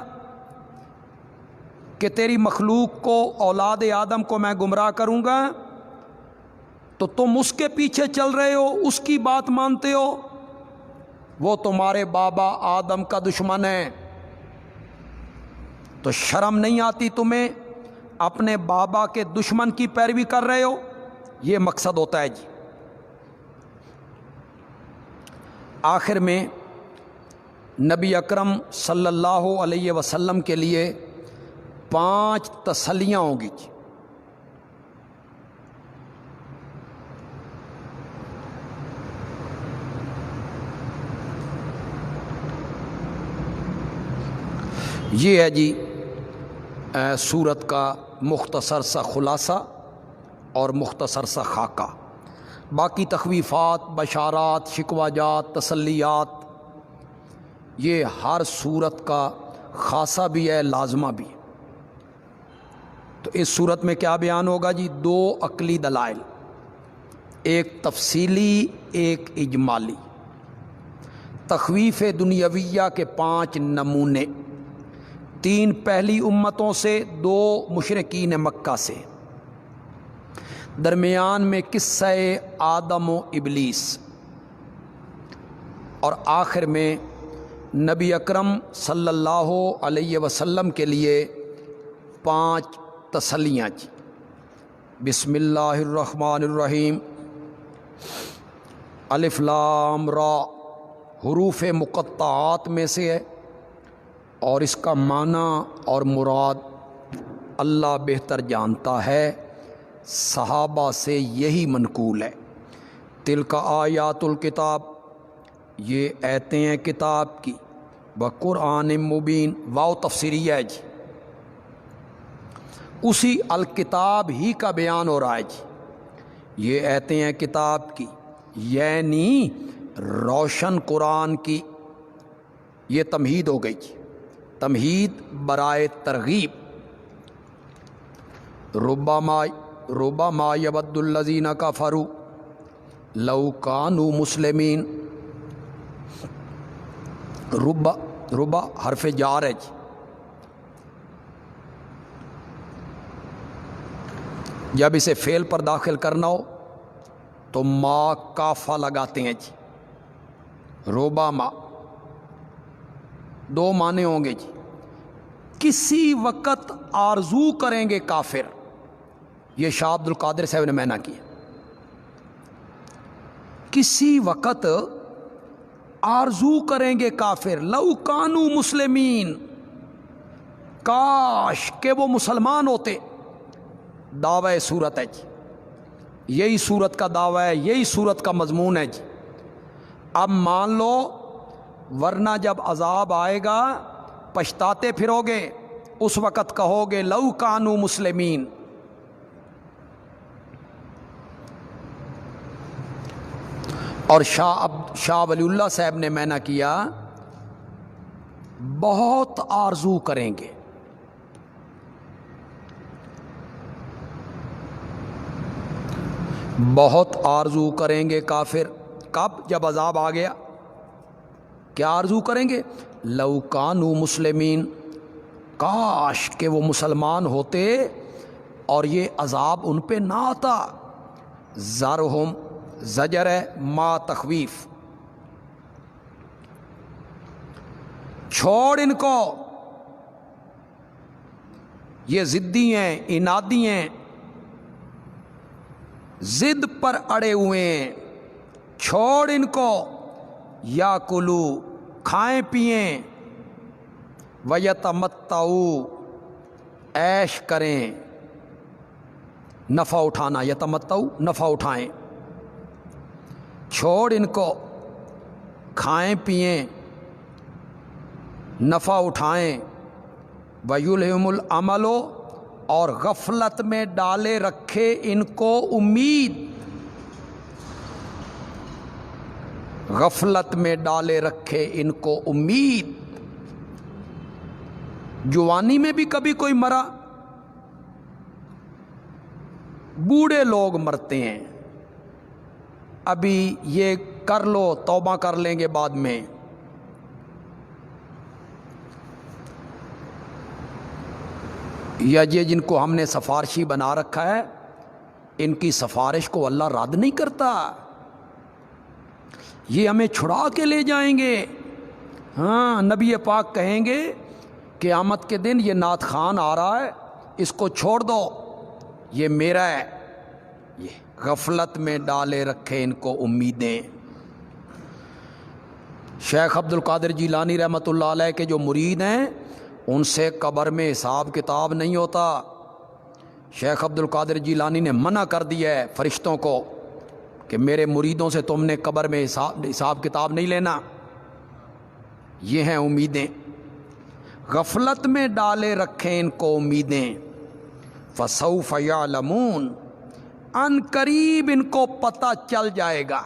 کہ تیری مخلوق کو، اولاد آدم کو میں گمراہ کروں گا، تو تم اس کے پیچھے چل رہے ہو، اس کی بات مانتے ہو، وہ تمہارے بابا آدم کا دشمن ہے، تو شرم نہیں آتی تمہیں؟ اپنے بابا کے دشمن کی پیروی کر رہے ہو۔ یہ مقصد ہوتا ہے جی۔ آخر میں نبی اکرم صلی اللہ علیہ وسلم کے لیے 5 تسلیاں ہوں گی جی۔ یہ ہے جی سورت کا مختصر سا خلاصہ اور مختصر سا خاکہ۔ باقی تخویفات، بشارات، شکوہ جات، تسلیات، یہ ہر سورت کا خاصہ بھی ہے، لازمہ بھی ہے۔ تو اس صورت میں کیا بیان ہوگا جی؟ 2 عقلی دلائل، ایک تفصیلی ایک اجمالی۔ تخویف دنیاویہ کے 5 نمونے، 3 پہلی امتوں سے، 2 مشرکین مکہ سے، درمیان میں قصہ آدم و ابلیس، اور آخر میں نبی اکرم صلی اللہ علیہ وسلم کے لیے 5 تسلیاں جی۔ بسم اللہ الرحمن الرحیم۔ الف لام را حروف مقطعات میں سے ہے، اور اس کا معنی اور مراد اللہ بہتر جانتا ہے، صحابہ سے یہی منقول ہے۔ تلک آیات الکتاب، یہ آیتیں ہیں کتاب کی، بقرآن مبین، واو تفسیریہ ہے جی، اسی الکتاب ہی کا بیان ہو رہا ہے جی۔ یہ آیتیں ہیں کتاب کی، یعنی روشن قرآن کی۔ یہ تمہید ہو گئی جی، تمہید برائے ترغیب۔ ربما یود الذین کفروا لو کانوا مسلمین۔ ربا حرف جار ہے جی۔ جب اسے فعل پر داخل کرنا ہو تو ما کافہ لگاتے ہیں جی۔ ربما 2 معنی ہوں گے جی۔ کسی وقت آرزو کریں گے کافر، یہ شاہ عبد القادر صاحب نے معنی کیا۔ کسی وقت آرزو کریں گے کافر، لو کانوا مسلمین، کاش کہ وہ مسلمان ہوتے۔ دعوی صورت ہے جی، یہی صورت کا دعویٰ ہے، یہی صورت کا مضمون ہے جی۔ اب مان لو، ورنہ جب عذاب آئے گا پچھتاتے پھرو گے، اس وقت کہو گے لو کانوا مسلمین۔ اور شاہ ولی اللہ صاحب نے معنی کیا، بہت آرزو کریں گے. بہت آرزو کریں گے کافر. کب؟ جب عذاب آ گیا. کیا آرزو کریں گے؟ لو کانوا مسلمین، کاش کہ وہ مسلمان ہوتے اور یہ عذاب ان پہ نہ آتا. ذرہم، زجر ہے، ما تخویف، چھوڑ ان کو، یہ ضدی ہیں، انادی ہیں، ضد پر اڑے ہوئے ہیں. چھوڑ ان کو. یا کلو، کھائیں پئیں، ویتمتعوا، عیش کریں، نفع اٹھانا، یتمتعوا نفع اٹھائیں. چھوڑ ان کو، کھائیں پئیں، نفع اٹھائیں. وَيُلْهِمُ الْعَمَلُ، اور غفلت میں ڈالے رکھے ان کو امید. غفلت میں ڈالے رکھے ان کو امید. جوانی میں بھی کبھی کوئی مرا، بوڑھے لوگ مرتے ہیں. ابھی یہ کر لو، توبہ کر لیں گے بعد میں. یا یہ جن کو ہم نے سفارشی بنا رکھا ہے، ان کی سفارش کو اللہ رد نہیں کرتا. یہ ہمیں چھڑا کے لے جائیں گے. ہاں، نبی پاک کہیں گے قیامت کے دن یہ نعت خان آ رہا ہے، اس کو چھوڑ دو، یہ میرا ہے. یہ غفلت میں ڈالے رکھے ان کو امیدیں. شیخ عبد القادر جیلانی رحمۃ اللہ علیہ کے جو مرید ہیں، ان سے قبر میں حساب کتاب نہیں ہوتا. شیخ عبد القادر جیلانی نے منع کر دیا ہے فرشتوں کو کہ میرے مریدوں سے تم نے قبر میں حساب کتاب نہیں لینا. یہ ہیں امیدیں. غفلت میں ڈالے رکھیں ان کو امیدیں. فسوف یعلمون، ان قریب ان کو پتہ چل جائے گا.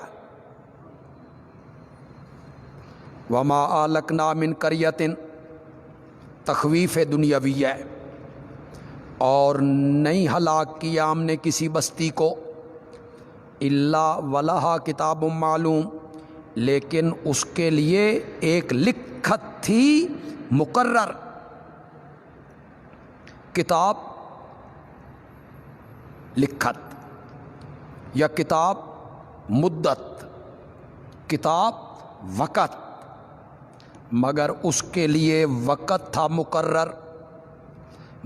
وما اہلکنا من قریۃ، تخویف دنیاوی ہے، اور نہیں ہلاک کیا ہم نے کسی بستی کو، الا ولہا کتاب معلوم، لیکن اس کے لیے ایک لکھت تھی مقرر. کتاب لکھت، یا کتاب مدت، کتاب وقت، مگر اس کے لیے وقت تھا مقرر.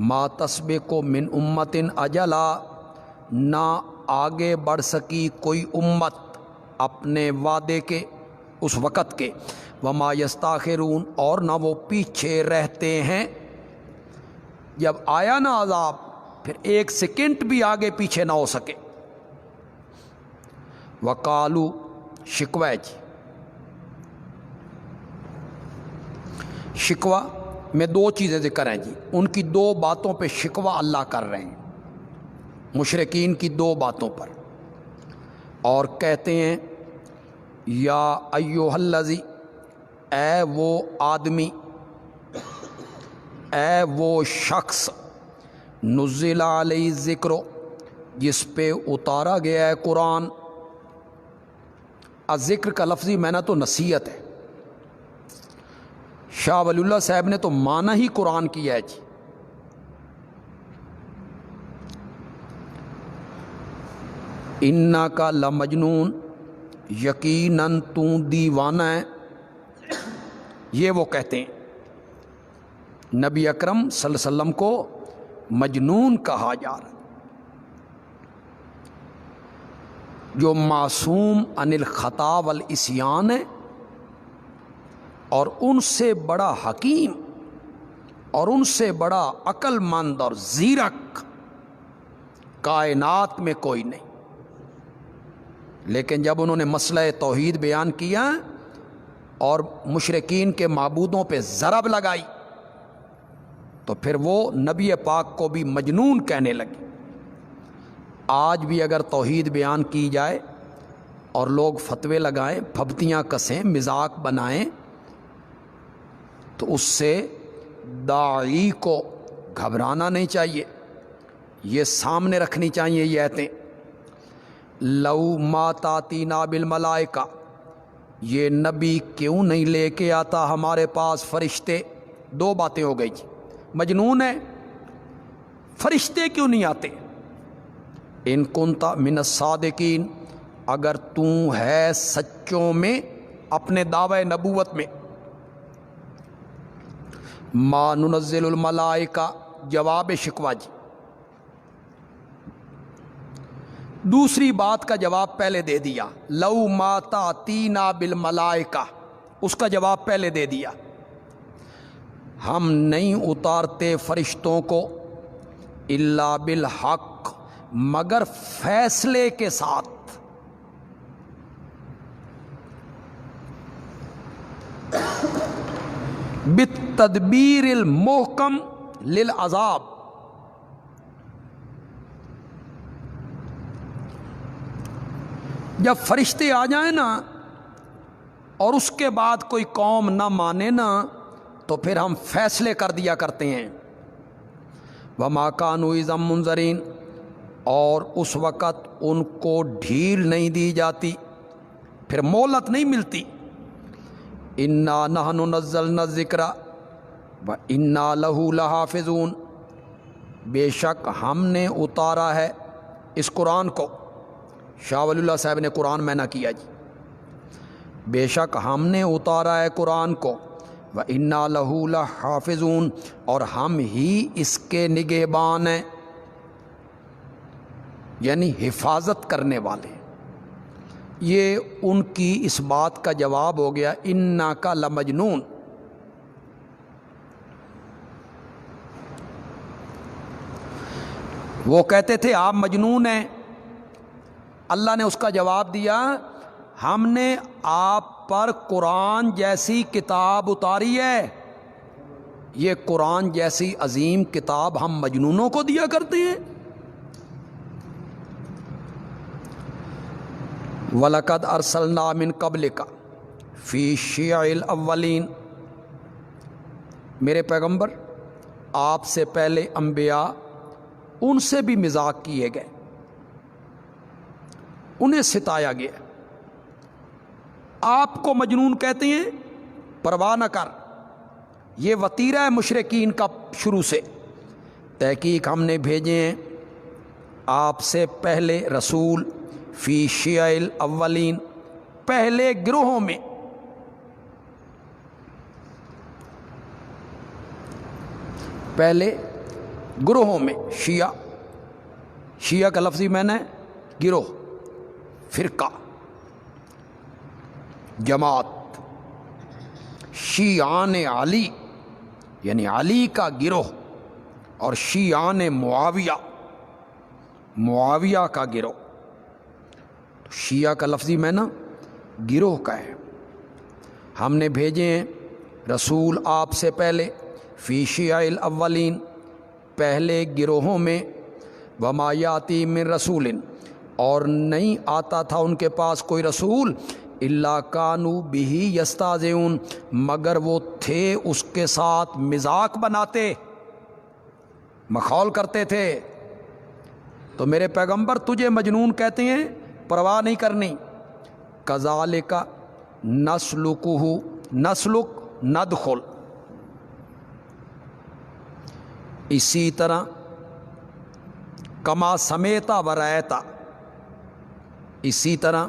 ما تسبق من امت اجلا، نہ آگے بڑھ سکی کوئی امت اپنے وعدے کے، اس وقت کے. وما یستاخرون، اور نہ وہ پیچھے رہتے ہیں. جب آیا نا عذاب، پھر ایک سیکنڈ بھی آگے پیچھے نہ ہو سکے. وقالو، شکوہ جی، شکوہ میں دو چیزیں ذکر ہیں جی. ان کی دو باتوں پہ شکوہ اللہ کر رہے ہیں، مشرکین کی دو باتوں پر. اور کہتے ہیں یا ایھا الذی، اے وہ آدمی، اے وہ شخص، نزل علیہ الذکر، جس پہ اتارا گیا ہے قرآن. الذکر کا لفظی معنی تو نصیحت ہے. شاہ ولی اللہ صاحب نے تو معنی ہی قرآن کیا ہے جی. انک لمجنون، یقیناً تو دیوانہ ہے. یہ وہ کہتے ہیں. نبی اکرم صلی اللہ علیہ وسلم کو مجنون کہا جا رہا ہے. جو معصوم عن الخطا والعصیان ہے، اور ان سے بڑا حکیم اور ان سے بڑا عقل مند اور زیرک کائنات میں کوئی نہیں. لیکن جب انہوں نے مسئلہ توحید بیان کیا اور مشرکین کے معبودوں پہ ضرب لگائی، تو پھر وہ نبی پاک کو بھی مجنون کہنے لگے. آج بھی اگر توحید بیان کی جائے اور لوگ فتوے لگائیں، پھبتیاں کسیں، مذاق بنائیں، تو اس سے داعی کو گھبرانا نہیں چاہیے، یہ سامنے رکھنی چاہیے یہ آیتیں۔ لو ما تاتینا بالملائکہ، یہ نبی کیوں نہیں لے کے آتا ہمارے پاس فرشتے؟ دو باتیں ہو گئی جی، مجنون ہے، فرشتے کیوں نہیں آتے؟ ان کنت من الصادقین، اگر تو ہے سچوں میں اپنے دعوی نبوت میں۔ ما ننزل الملائکہ، جواب شکوہ جی، دوسری بات کا جواب پہلے دے دیا، لو ما تاتینا بالملائکہ، اس کا جواب پہلے دے دیا، ہم نہیں اتارتے فرشتوں کو الا بالحق، مگر فیصلے کے ساتھ۔ بالتدبیر المحکم للعذاب، جب فرشتے آ جائیں نا اور اس کے بعد کوئی قوم نہ مانے نا تو پھر ہم فیصلے کر دیا کرتے ہیں۔ وما كانوا اذا منذرین، اور اس وقت ان کو ڈھیل نہیں دی جاتی، پھر مہلت نہیں ملتی۔ انا نحن نزلنا الذکر وانا لہ لحافظون، بے شک ہم نے اتارا ہے اس قرآن کو، شاہ ولی اللہ صاحب نے قرآن میں نہ کیا جی، بے شک ہم نے اتارا ہے قرآن کو، وَإِنَّا لَهُ لَحَافِظُونَ، اور ہم ہی اس کے نگہبان ہیں، یعنی حفاظت کرنے والے۔ یہ ان کی اس بات کا جواب ہو گیا، اِنَّكَ لَمَجْنُونَ۔ وہ کہتے تھے آپ مجنون ہیں، اللہ نے اس کا جواب دیا، ہم نے آپ پر قرآن جیسی کتاب اتاری ہے، یہ قرآن جیسی عظیم کتاب ہم مجنونوں کو دیا کرتے ہیں۔ وَلَقَدْ أَرْسَلْنَا مِن قَبْلِكَ فِي شِيَعِ الْأَوَّلِينَ، میرے پیغمبر آپ سے پہلے انبیاء، ان سے بھی مذاق کیے گئے، انہیں ستایا گیا۔ آپ کو مجنون کہتے ہیں، پرواہ نہ کر، یہ وتیرہ ہے مشرکین کا شروع سے۔ تحقیق ہم نے بھیجے ہیں آپ سے پہلے رسول، فی شیع الاولین، پہلے گروہوں میں۔ پہلے گروہوں میں، شیعہ، شیعہ کا لفظی معنی ہے گروہ، فرقہ، جماعت۔ شیعان علی یعنی علی کا گروہ، اور شیعان معاویہ، معاویہ کا گروہ۔ شیعہ کا لفظی معنی گروہ کا ہے۔ ہم نے بھیجے ہیں رسول آپ سے پہلے، فی شیع الاولین، پہلے گروہوں میں، وما یاتی من رسول، اور نہیں آتا تھا ان کے پاس کوئی رسول، الا کانوا بہ یستہزئون، مگر وہ تھے اس کے ساتھ مذاق بناتے، مخول کرتے تھے۔ تو میرے پیغمبر تجھے مجنون کہتے ہیں، پرواہ نہیں کرنی۔ کذالک نسلکہ، نسلک ندخل، اسی طرح، کما سمیتا ورایتا، اسی طرح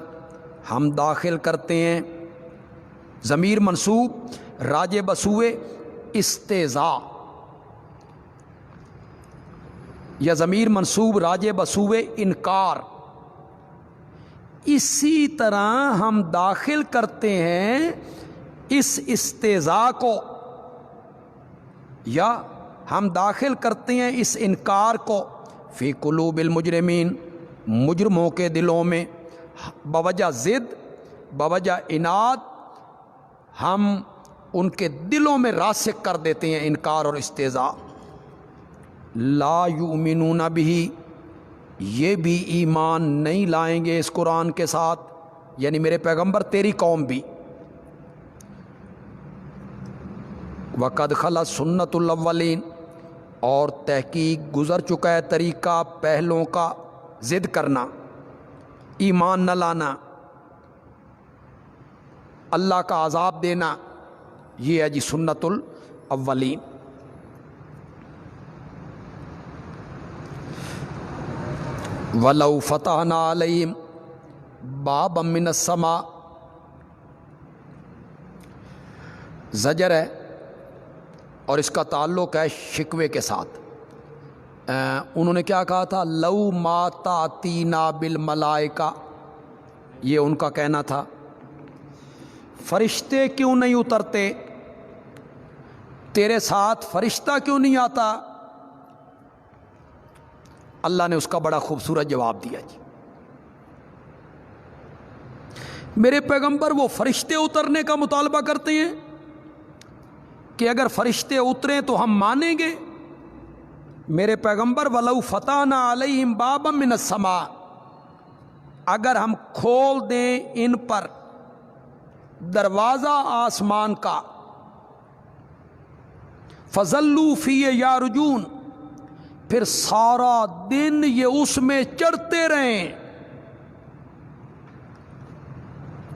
ہم داخل کرتے ہیں۔ ضمیر منصوب راجع بسوئے استہزاء، یا ضمیر منصوب راجع بسوئے انکار، اسی طرح ہم داخل کرتے ہیں اس استہزاء کو، یا ہم داخل کرتے ہیں اس انکار کو، فی قلوب المجرمین، مجرموں کے دلوں میں، بوجہ ضد، بوجہ عناد، ہم ان کے دلوں میں راسخ کر دیتے ہیں انکار اور استہزاء۔ لا یؤمنون بہ، یہ بھی ایمان نہیں لائیں گے اس قرآن کے ساتھ، یعنی میرے پیغمبر تیری قوم بھی۔ وقد خلت سنت الاولین، اور تحقیق گزر چکا ہے طریقہ پہلوں کا، ضد کرنا، ایمان نہ لانا، اللہ کا عذاب دینا، یہ ہے جی سنت الاولین۔ وَلَوْ فَتَحْنَا عَلَيْهِمْ بَابًا مِّنَ السَّمَاءِ، زجر ہے اور اس کا تعلق ہے شکوے کے ساتھ۔ انہوں نے کیا کہا تھا؟ لَوْ مَا تَأْتِينَا بِالْمَلَائِکَةِ، یہ ان کا کہنا تھا، فرشتے کیوں نہیں اترتے، تیرے ساتھ فرشتہ کیوں نہیں آتا؟ اللہ نے اس کا بڑا خوبصورت جواب دیا جی، میرے پیغمبر وہ فرشتے اترنے کا مطالبہ کرتے ہیں کہ اگر فرشتے اتریں تو ہم مانیں گے۔ میرے پیغمبر وَلَوْ فَتَحْنَا عَلَيْهِمْ بَابًا مِّنَ السَّمَاءِ، اگر ہم کھول دیں ان پر دروازہ آسمان کا، فَظَلُّوا فِيهِ يَعْرُجُونَ، پھر سارا دن یہ اس میں چڑھتے رہیں۔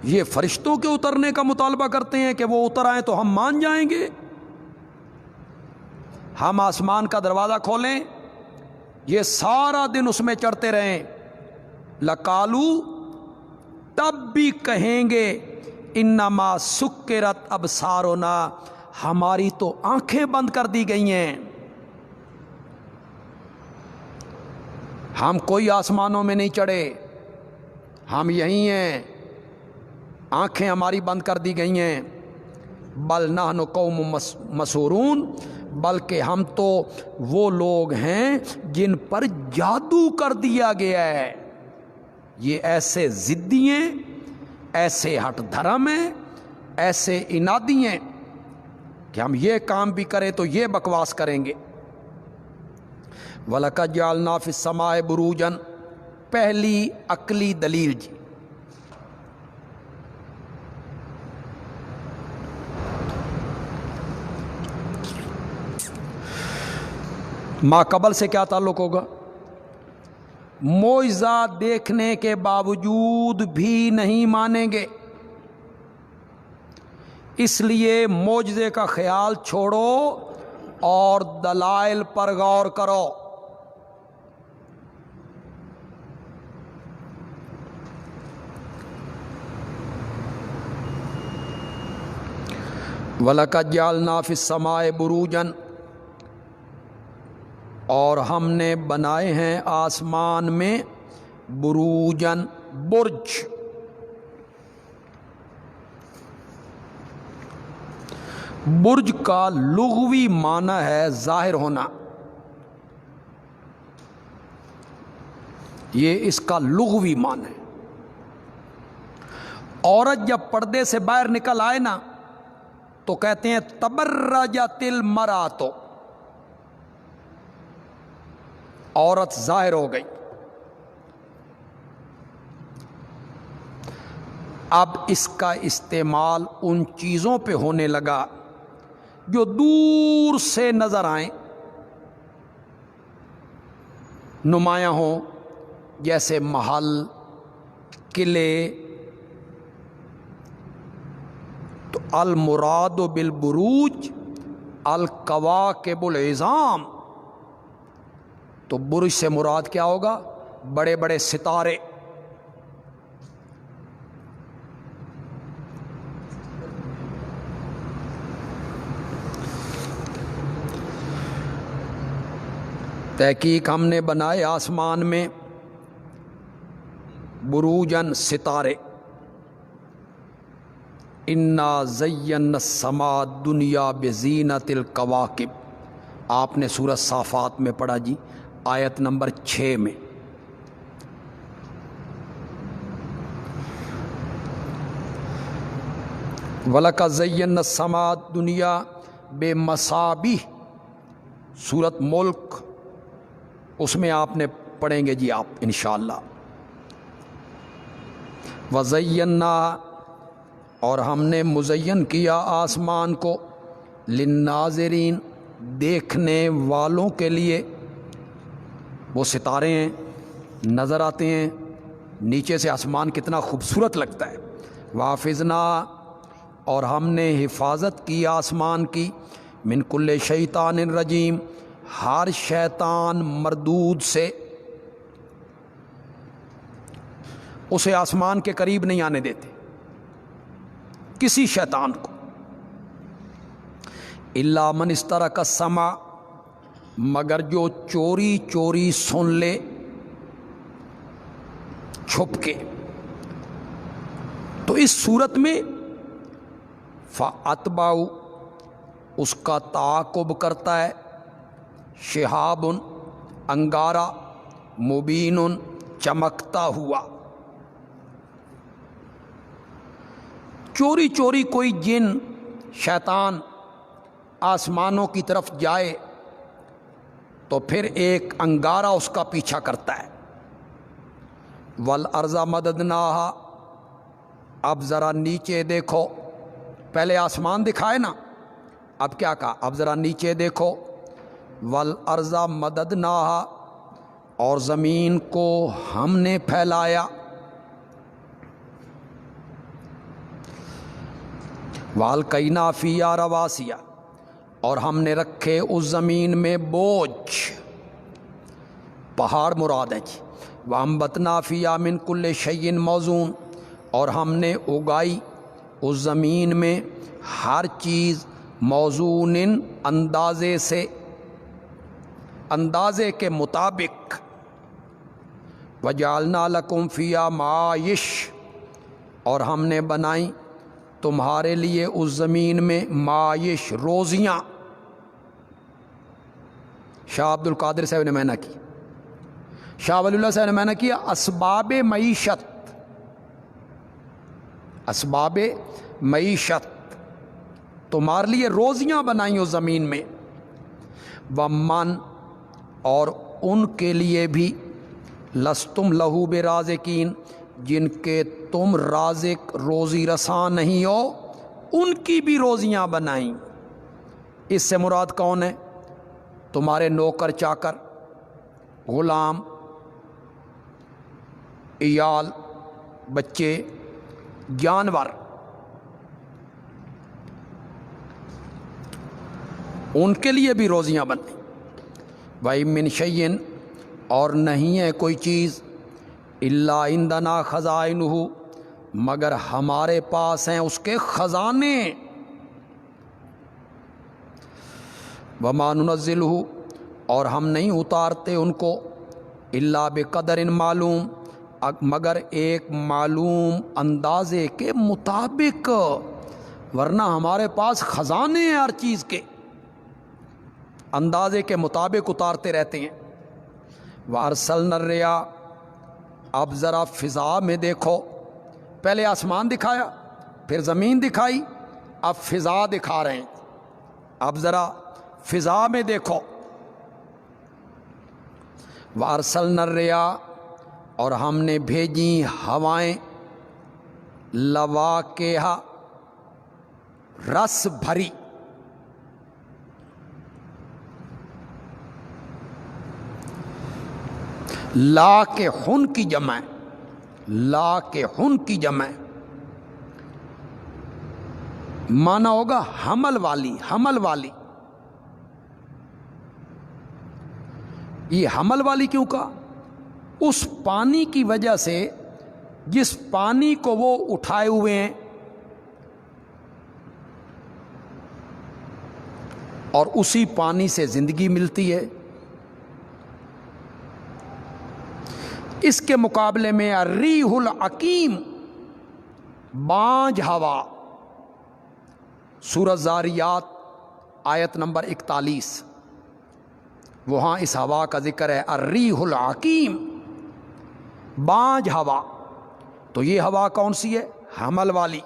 یہ فرشتوں کے اترنے کا مطالبہ کرتے ہیں کہ وہ اتر آئیں تو ہم مان جائیں گے۔ ہم آسمان کا دروازہ کھولیں، یہ سارا دن اس میں چڑھتے رہیں، لَقَالُوا، تب بھی کہیں گے، انما سکرت ابصارنا، ہماری تو آنکھیں بند کر دی گئی ہیں، ہم کوئی آسمانوں میں نہیں چڑھے، ہم یہیں ہیں، آنکھیں ہماری بند کر دی گئی ہیں۔ بل نحن قوم مسحورون، بلکہ ہم تو وہ لوگ ہیں جن پر جادو کر دیا گیا ہے۔ یہ ایسے ضدی ہیں، ایسے ہٹ دھرم ہیں، ایسے انادی ہیں کہ ہم یہ کام بھی کریں تو یہ بکواس کریں گے۔ وَلَقَدْ جَعَلْنَا فِي السَّمَاءِ بُرُوجًا، پہلی عقلی دلیل جی، ما قبل سے کیا تعلق ہوگا؟ معجزہ دیکھنے کے باوجود بھی نہیں مانیں گے، اس لیے معجزے کا خیال چھوڑو اور دلائل پر غور کرو۔ وَلَقَدْ جَعَلْنَا فِي السَّمَاءِ بُرُوجًا، اور ہم نے بنائے ہیں آسمان میں بروجن، برج۔ برج کا لغوی معنی ہے ظاہر ہونا، یہ اس کا لغوی معنی ہے۔ عورت جب پردے سے باہر نکل آئے نا تو کہتے ہیں تبرجت المرأۃ، عورت ظاہر ہو گئی۔ اب اس کا استعمال ان چیزوں پہ ہونے لگا جو دور سے نظر آئیں، نمایاں ہوں، جیسے محل، قلعے۔ تو المراد بالبروج الکواکب العظام، تو برج سے مراد کیا ہوگا؟ بڑے بڑے ستارے۔ تحقیق ہم نے بنائے آسمان میں بروجن، ستارے۔ انا زینا السماء الدنیا بزینت الکواکب، آپ نے سورہ صافات میں پڑھا جی، آیت نمبر 6 میں۔ وَلَقَدْ زَيَّنَّا السَّمَاءَ الدُّنْيَا بِمَصَابِيحَ، سورۃ ملک، اس میں آپ نے پڑھیں گے جی آپ انشاءاللہ۔ وَزَيَّنَّا، اور ہم نے مزین کیا آسمان کو، للناظرین دیکھنے والوں کے لیے، وہ ستارے ہیں نظر آتے ہیں، نیچے سے آسمان کتنا خوبصورت لگتا ہے۔ وحافظنا اور ہم نے حفاظت کی آسمان کی، من کل شیطان رجیم ہر شیطان مردود سے، اسے آسمان کے قریب نہیں آنے دیتے کسی شیطان کو۔ الا من استرک السمع مگر جو چوری چوری سن لے چھپ کے، تو اس صورت میں فَأَتْبَعُ اس کا تعاقب کرتا ہے، شہاب انگارہ، مبین چمکتا ہوا۔ چوری چوری کوئی جن شیطان آسمانوں کی طرف جائے تو پھر ایک انگارہ اس کا پیچھا کرتا ہے۔ والارض مددناها اب ذرا نیچے دیکھو، پہلے آسمان دکھائے نا، اب کیا کہا؟ اب ذرا نیچے دیکھو۔ والارض مددناها اور زمین کو ہم نے پھیلایا۔ والقینا فیہا رواسیا اور ہم نے رکھے اس زمین میں بوجھ، پہاڑ مراد ہے جی۔ وانبتنا فیہا من کل شیء موزون اور ہم نے اگائی اس زمین میں ہر چیز موزون اندازے سے، اندازے کے مطابق۔ وجعلنا لکم فیہا معائش اور ہم نے بنائی تمہارے لیے اس زمین میں معائش، روزیاں۔ شاہ عبد القادر صاحب نے معنی کی، شاہ ولی اللہ صاحب نے معنی کیا اسباب معیشت، اسباب معیشت، تمہارے لیے روزیاں بنائیں اس زمین میں۔ ومن اور ان کے لیے بھی لستم لہو برازقین جن کے تم رازق روزی رساں نہیں ہو، ان کی بھی روزیاں بنائیں۔ اس سے مراد کون ہے؟ تمہارے نوکر چاکر، غلام، عیال، بچے، جانور، ان کے لیے بھی روزیاں بنائیں۔ وَإِن مِّن شَيْءٍ اور نہیں ہے کوئی چیز، الا عندنا خزائنہ مگر ہمارے پاس ہیں اس کے خزانے۔ وما ننزلہ اور ہم نہیں اتارتے ان کو، الا بقدر معلوم مگر ایک معلوم اندازے کے مطابق، ورنہ ہمارے پاس خزانے ہیں ہر چیز کے، اندازے کے مطابق اتارتے رہتے ہیں۔ وارسلنا الرياح اب ذرا فضا میں دیکھو، پہلے آسمان دکھایا، پھر زمین دکھائی، اب فضا دکھا رہے ہیں، اب ذرا فضا میں دیکھو۔ وارسلنا الرياح اور ہم نے بھیجی ہوائیں، لواقح رس بھری، لا کے خن کی جمع، لا کے خن کی جمع مانا ہوگا حمل والی، حمل والی۔ یہ حمل والی کیوں کہا؟ اس پانی کی وجہ سے جس پانی کو وہ اٹھائے ہوئے ہیں اور اسی پانی سے زندگی ملتی ہے۔ اس کے مقابلے میں الریح العقیم بانجھ ہوا، سورۃ زاریات آیت نمبر 41، وہاں اس ہوا کا ذکر ہے، الریح العقیم بانجھ ہوا۔ تو یہ ہوا کون سی ہے؟ حمل والی۔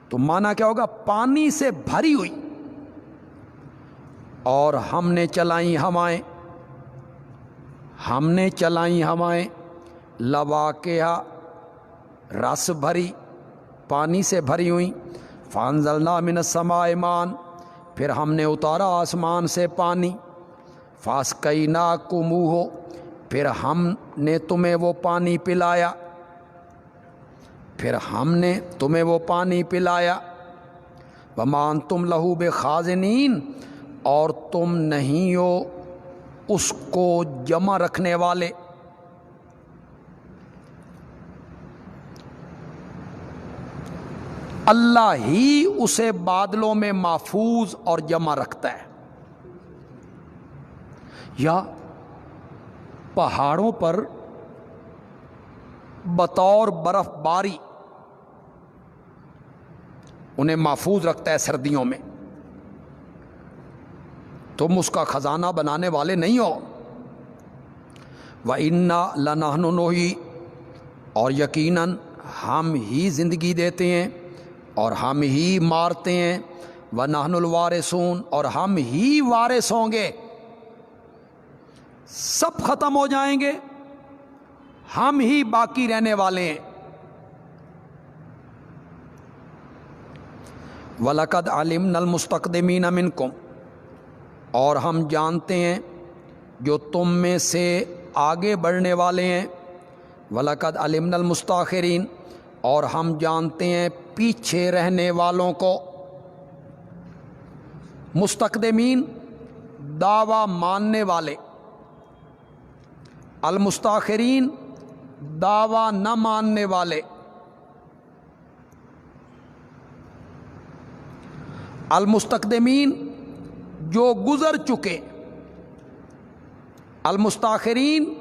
تو معنی کیا ہوگا؟ پانی سے بھری ہوئی۔ اور ہم نے چلائیں ہوائیں، ہم نے چلائیں ہوائیں، لواقع رس بھری، پانی سے بھری ہوئی، فانزلنا من السماء ماء، پھر ہم نے اتارا آسمان سے پانی، فاسقیناکموہ، پھر ہم نے تمہیں وہ پانی پلایا، پھر ہم نے تمہیں وہ پانی پلایا، وما انتم لہ بخازنین، اور تم نہیں ہو اس کو جمع رکھنے والے۔ اللہ ہی اسے بادلوں میں محفوظ اور جمع رکھتا ہے، یا پہاڑوں پر بطور برف باری انہیں محفوظ رکھتا ہے سردیوں میں، تم اس کا خزانہ بنانے والے نہیں ہو۔ وَإِنَّا لَنَحْنُ نُحْيِي، اور یقیناً ہم ہی زندگی دیتے ہیں اور ہم ہی مارتے ہیں، وَنَحْنُ الْوَارِثُونَ، اور ہم ہی وارث ہوں گے، سب ختم ہو جائیں گے، ہم ہی باقی رہنے والے ہیں۔ وَلَقَدْ عَلِمْنَا الْمُسْتَقْدِمِينَ مِنْكُمْ، اور ہم جانتے ہیں جو تم میں سے آگے بڑھنے والے ہیں، وَلَقَدْ عَلِمْنَا الْمُسْتَأْخِرِينَ، اور ہم جانتے ہیں پیچھے رہنے والوں کو۔ مستقدمین دعویٰ ماننے والے، المستاخرین دعویٰ نہ ماننے والے۔ المستقدمین جو گزر چکے، المستاخرین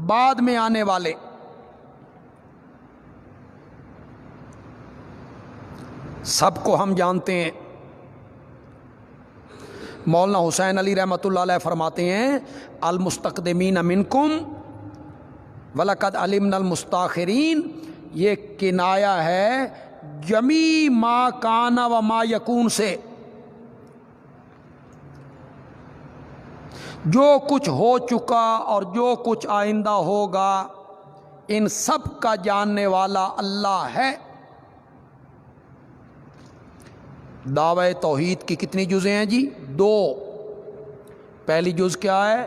بعد میں آنے والے۔ سب کو ہم جانتے ہیں۔ مولانا حسین علی رحمۃ اللہ علیہ فرماتے ہیں المستقدمین منکم وَلَقَدْ عَلِمْنَا الْمُسْتَأْخِرِينَ، یہ کنایہ ہے جمی ما کان و ما یکون سے، جو کچھ ہو چکا اور جو کچھ آئندہ ہوگا ان سب کا جاننے والا اللہ ہے۔ دعوی توحید کی کتنی جزیں ہیں جی؟ 2۔ پہلی جز کیا ہے؟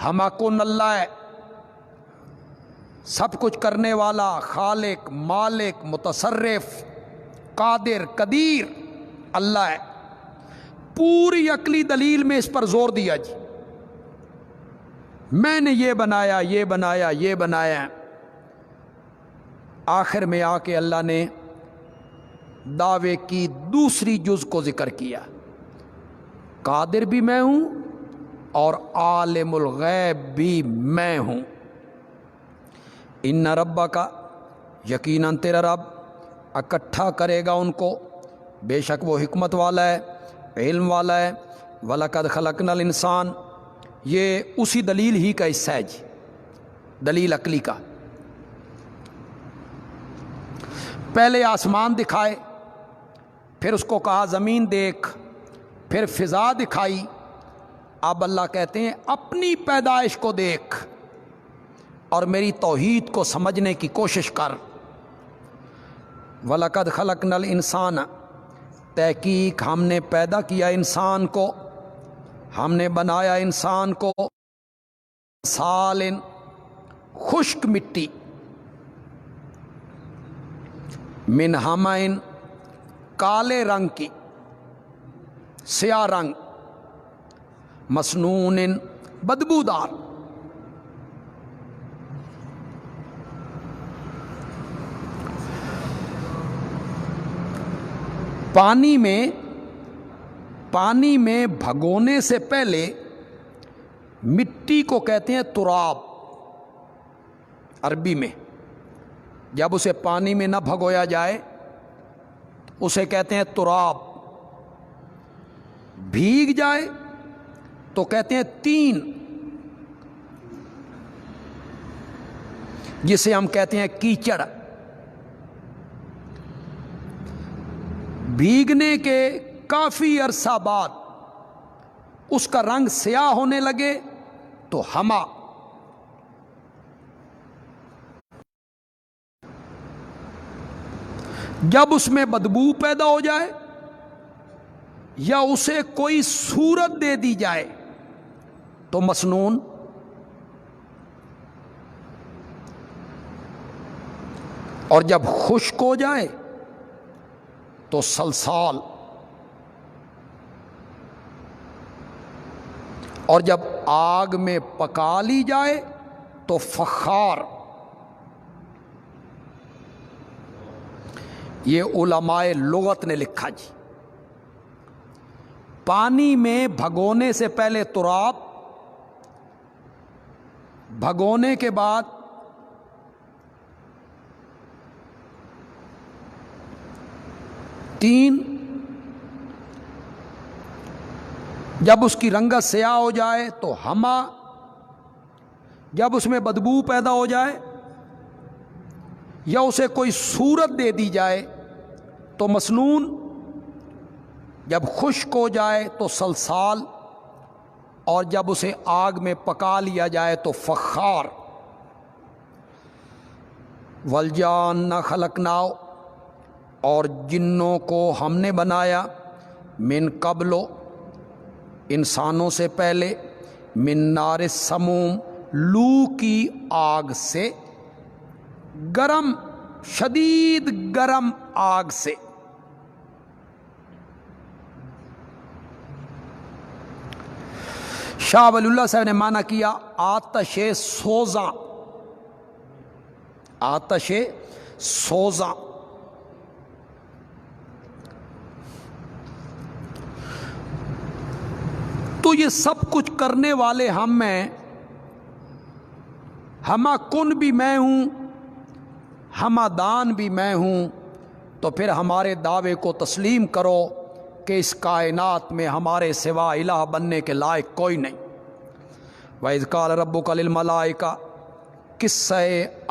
ہما کن اللہ ہے، سب کچھ کرنے والا، خالق، مالک، متصرف، قادر، قدیر اللہ ہے۔ پوری عقلی دلیل میں اس پر زور دیا جی، میں نے یہ بنایا، یہ بنایا، یہ بنایا۔ آخر میں آ کے اللہ نے دعوے کی دوسری جز کو ذکر کیا، قادر بھی میں ہوں اور عالم الغیب بھی میں ہوں۔ ان ربک، یقیناً تیرا رب اکٹھا کرے گا ان کو، بے شک وہ حکمت والا ہے، علم والا ہے۔ وَلَقَدْ خَلَقْنَا الْإِنسَانَ، یہ اسی دلیل ہی کا حصہ ہے جی، دلیل عقلی کا۔ پہلے آسمان دکھائے، پھر اس کو کہا زمین دیکھ، پھر فضا دکھائی، اب اللہ کہتے ہیں اپنی پیدائش کو دیکھ اور میری توحید کو سمجھنے کی کوشش کر۔ وَلَقَدْ خَلَقْنَا الْإِنسَانَ، تحقیق ہم نے پیدا کیا انسان کو، ہم نے بنایا انسان کو، سالن، خشک مٹی، من ہمائن، کالے رنگ کی، سیاہ رنگ، مسنون، بدبودار۔ پانی میں بھگونے سے پہلے مٹی کو کہتے ہیں تراب عربی میں، جب اسے پانی میں نہ بھگویا جائے اسے کہتے ہیں تراب، بھیگ جائے تو کہتے ہیں تین، جسے ہم کہتے ہیں کیچڑ۔ بھیگنے کے کافی عرصہ بعد اس کا رنگ سیاہ ہونے لگے تو ہما۔ جب اس میں بدبو پیدا ہو جائے یا اسے کوئی صورت دے دی جائے تو مسنون، اور جب خشک ہو جائے تو سلسال، اور جب آگ میں پکا لی جائے تو فخار۔ یہ علماء لغت نے لکھا جی۔ پانی میں بھگونے سے پہلے تراب، بھگونے کے بعد تین، جب اس کی رنگت سیاہ ہو جائے تو ہما، جب اس میں بدبو پیدا ہو جائے یا اسے کوئی صورت دے دی جائے تو مسنون، جب خشک ہو جائے تو سلسال، اور جب اسے آگ میں پکا لیا جائے تو فخار۔ والجان خلقناہ، اور جنوں کو ہم نے بنایا، من قبل، انسانوں سے پہلے، من نار السموم، لو کی آگ سے، گرم، شدید گرم آگ سے۔ شاہ ولی اللہ صاحب نے معنی کیا آتش سوزاں، آتش سوزاں۔ تو یہ سب کچھ کرنے والے ہم ہیں، ہما کن بھی میں ہوں، ہما دان بھی میں ہوں، تو پھر ہمارے دعوے کو تسلیم کرو کہ اس کائنات میں ہمارے سوا الہ بننے کے لائق کوئی نہیں۔ وَإِذْ قَالَ رَبُّكَ لِلْمَلَائِكَةِ، قصہ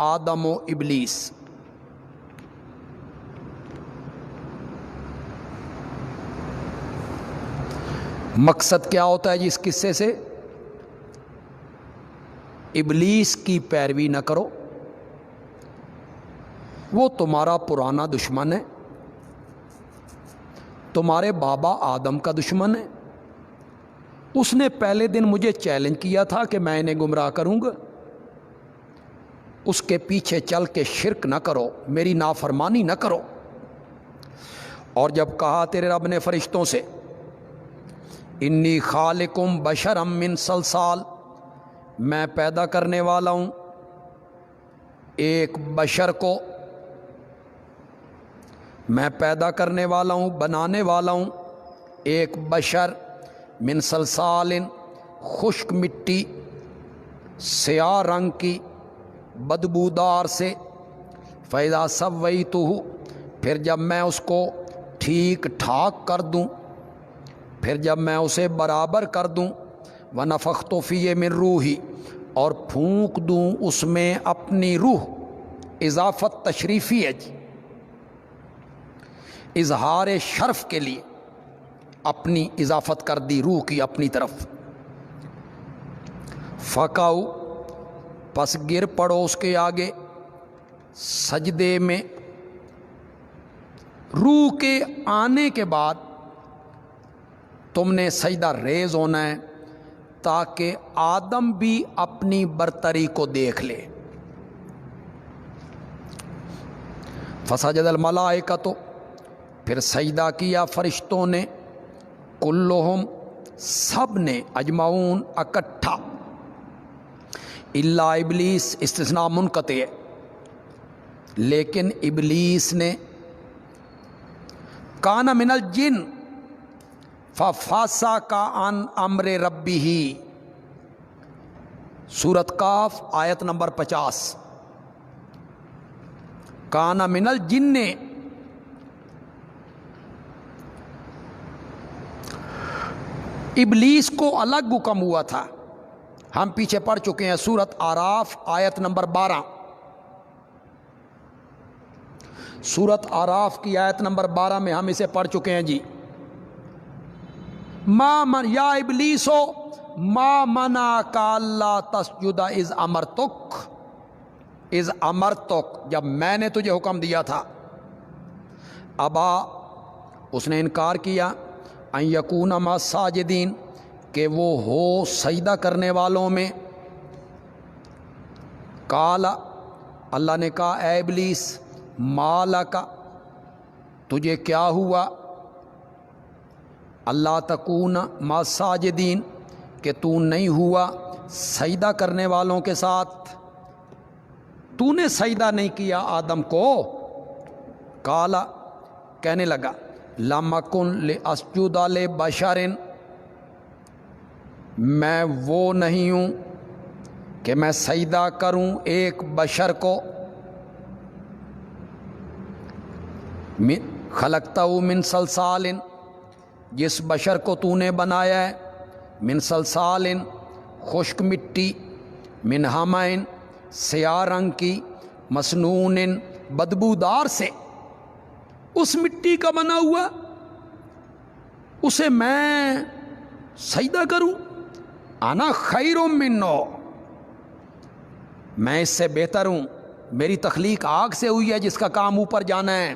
آدم و ابلیس۔ مقصد کیا ہوتا ہے جی اس قصے سے؟ ابلیس کی پیروی نہ کرو، وہ تمہارا پرانا دشمن ہے، تمہارے بابا آدم کا دشمن ہے۔ اس نے پہلے دن مجھے چیلنج کیا تھا کہ میں انہیں گمراہ کروں گا، اس کے پیچھے چل کے شرک نہ کرو، میری نافرمانی نہ کرو۔ اور جب کہا تیرے رب نے فرشتوں سے انی خالقم بشرم من صلصال، میں پیدا کرنے والا ہوں ایک بشر کو، میں پیدا کرنے والا ہوں، بنانے والا ہوں ایک بشر، من صلصال، خشک مٹی، سیاہ رنگ کی، بدبودار سے، فَإِذَا سَوَّيْتُهُ، پھر جب میں اس کو ٹھیک ٹھاک کر دوں، پھر جب میں اسے برابر کر دوں، وَنَفَخْتُ فِيهِ مِن رُوحِي، اور پھونک دوں اس میں اپنی روح۔ اضافت تشریفی ہے جی، اظہار شرف کے لیے اپنی اضافت کر دی روح کی اپنی طرف۔ فَقَعُوا، پس گر پڑو اس کے آگے سجدے میں۔ روح کے آنے کے بعد تم نے سجدہ ریز ہونا ہے تاکہ آدم بھی اپنی برتری کو دیکھ لے۔ فسجد الملائکۃ، پھر سجدہ کیا فرشتوں نے، کلہم، سب نے، اجمعون، اکٹھا، الا ابلیس، استثناء منقطع ہے، لیکن ابلیس نے، کان من الجن ففسق عن امر ربہ، سورۃ کاف آیت نمبر 50، کان من الجن، ابلیس کو الگ حکم ہوا تھا، ہم پیچھے پڑھ چکے ہیں سورۃ اعراف آیت نمبر 12، سورۃ اعراف کی آیت نمبر 12 میں ہم اسے پڑھ چکے ہیں جی۔ یا ابلیسو ما منعک الا تسجد اذ امرتک، جب میں نے تجھے حکم دیا تھا ابا اس نے انکار کیا ان یکون مع الساجدین کہ وہ ہو سجدہ کرنے والوں میں. قال اللہ نے کہا اے ابلیس ما لک تجھے کیا ہوا اللہ تکون مع الساجدین کہ تو نہیں ہوا سجدہ کرنے والوں کے ساتھ, تو نے سجدہ نہیں کیا آدم کو. قال کہنے لگا لم اکن لاسجد لبشر میں وہ نہیں ہوں کہ میں سجدہ کروں ایک بشر کو. خلقتہ من صلصال جس بشر کو تو نے بنایا ہے من صلصال خشک مٹی من حمائن سیاہ رنگ کی مسنون بدبودار سے, اس مٹی کا بنا ہوا اسے میں سجدہ کروں. انا خیر منہ میں اس سے بہتر ہوں, میری تخلیق آگ سے ہوئی ہے جس کا کام اوپر جانا ہے,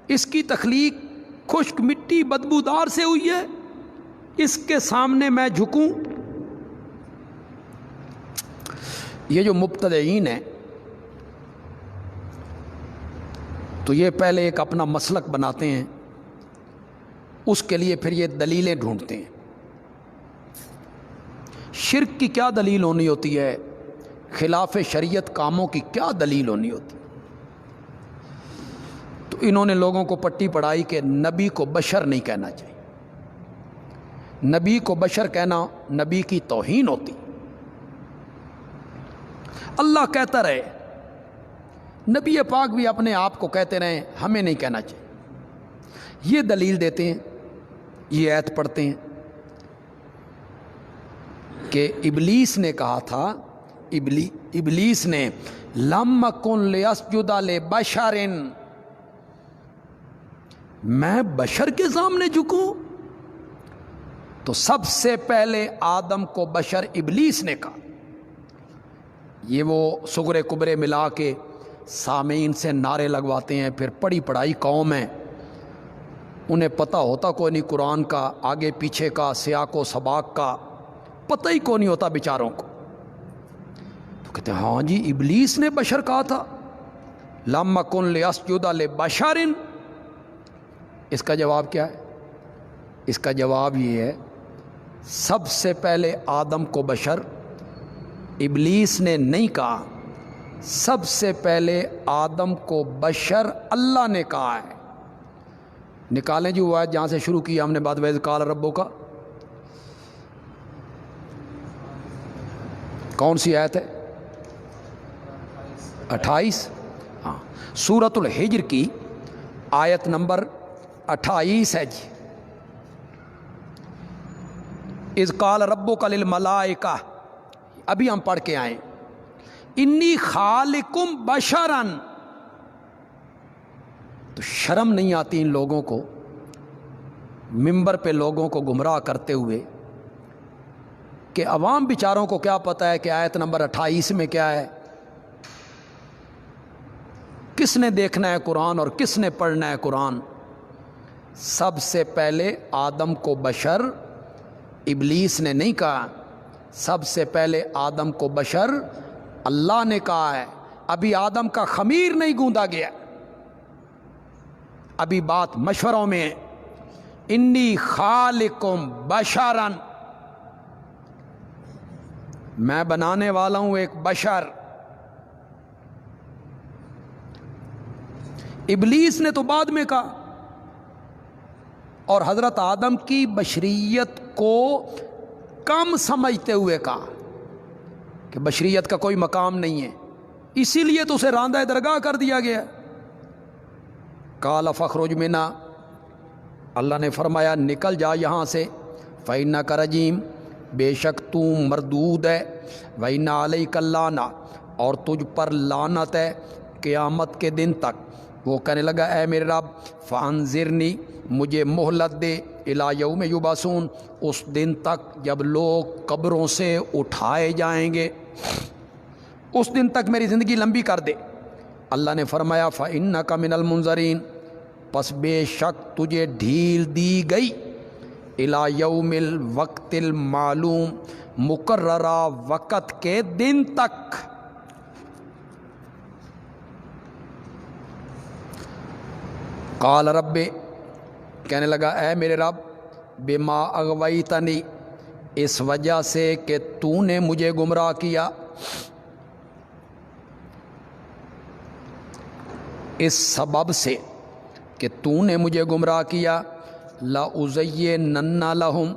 اس کی تخلیق خشک مٹی بدبودار سے ہوئی ہے, اس کے سامنے میں جھکوں. یہ جو مبتدعین ہیں تو یہ پہلے ایک اپنا مسلک بناتے ہیں, اس کے لیے پھر یہ دلیلیں ڈھونڈتے ہیں. شرک کی کیا دلیل ہونی ہوتی ہے, خلاف شریعت کاموں کی کیا دلیل ہونی ہوتی ہے. تو انہوں نے لوگوں کو پٹی پڑھائی کہ نبی کو بشر نہیں کہنا چاہیے, نبی کو بشر کہنا نبی کی توہین ہوتی. اللہ کہتا رہے, نبی پاک بھی اپنے آپ کو کہتے رہے, ہمیں نہیں کہنا چاہیے. یہ دلیل دیتے ہیں, یہ آیت پڑھتے ہیں کہ ابلیس نے کہا تھا, ابلیس نے لم اکن لاسجد لبشر میں بشر کے سامنے جھکوں. تو سب سے پہلے آدم کو بشر ابلیس نے کہا. یہ وہ سغرے کبرے ملا کے سامعین سے نعرے لگواتے ہیں, پھر پڑھی پڑھائی قوم ہے, انہیں پتہ ہوتا کوئی نہیں قرآن کا آگے پیچھے کا سیاق و سباق کا پتہ ہی کوئی نہیں ہوتا بیچاروں کو. تو کہتے ہیں ہاں جی ابلیس نے بشر کہا تھا لم اکن لاسجد لبشر. اس کا جواب کیا ہے؟ اس کا جواب یہ ہے سب سے پہلے آدم کو بشر ابلیس نے نہیں کہا, سب سے پہلے آدم کو بشر اللہ نے کہا ہے. نکالیں جو آیت جہاں سے شروع کیا ہم نے بات وَإِذْ قَالَ رَبُّكَ, کون سی آیت ہے؟ 28. ہاں سورۃ الحجر کی آیت نمبر 28 ہے جی. اذ قال ربک للملائکہ, ابھی ہم پڑھ کے آئیں, انی خالقم بشرن. تو شرم نہیں آتی ان لوگوں کو ممبر پہ لوگوں کو گمراہ کرتے ہوئے کہ عوام بیچاروں کو کیا پتہ ہے کہ آیت نمبر 28 میں کیا ہے, کس نے دیکھنا ہے قرآن اور کس نے پڑھنا ہے قرآن. سب سے پہلے آدم کو بشر ابلیس نے نہیں کہا, سب سے پہلے آدم کو بشر اللہ نے کہا ہے. ابھی آدم کا خمیر نہیں گوندا گیا, ابھی بات مشوروں میں ہے. انی خالقم بشرن, میں بنانے والا ہوں ایک بشر. ابلیس نے تو بعد میں کہا, اور حضرت آدم کی بشریت کو کم سمجھتے ہوئے کہا کہ بشریت کا کوئی مقام نہیں ہے, اسی لیے تو اسے راندہ درگاہ کر دیا گیا. قال فاخرج منہا, اللہ نے فرمایا نکل جا یہاں سے. فإنک رجیم, بے شک تو مردود ہے. وإن علیک اللعنۃ, اور تجھ پر لعنت ہے قیامت کے دن تک. وہ کہنے لگا اے میرے رب فانذرنی, مجھے مہلت دے, الی یوم یبعثون, اس دن تک جب لوگ قبروں سے اٹھائے جائیں گے, اس دن تک میری زندگی لمبی کر دے. اللہ نے فرمایا فإنک من المنظرین, پس بے شک تجھے ڈھیل دی گئی الی یوم الوقت المعلوم مقررہ وقت کے دن تک۔ قال رب، کہنے لگا اے میرے رب، بما اغویتنی، اس وجہ سے کہ تو نے مجھے گمراہ کیا، اس سبب سے کہ تو نے مجھے گمراہ کیا، لَأُزَيِّنَنَّ لَهُمْ،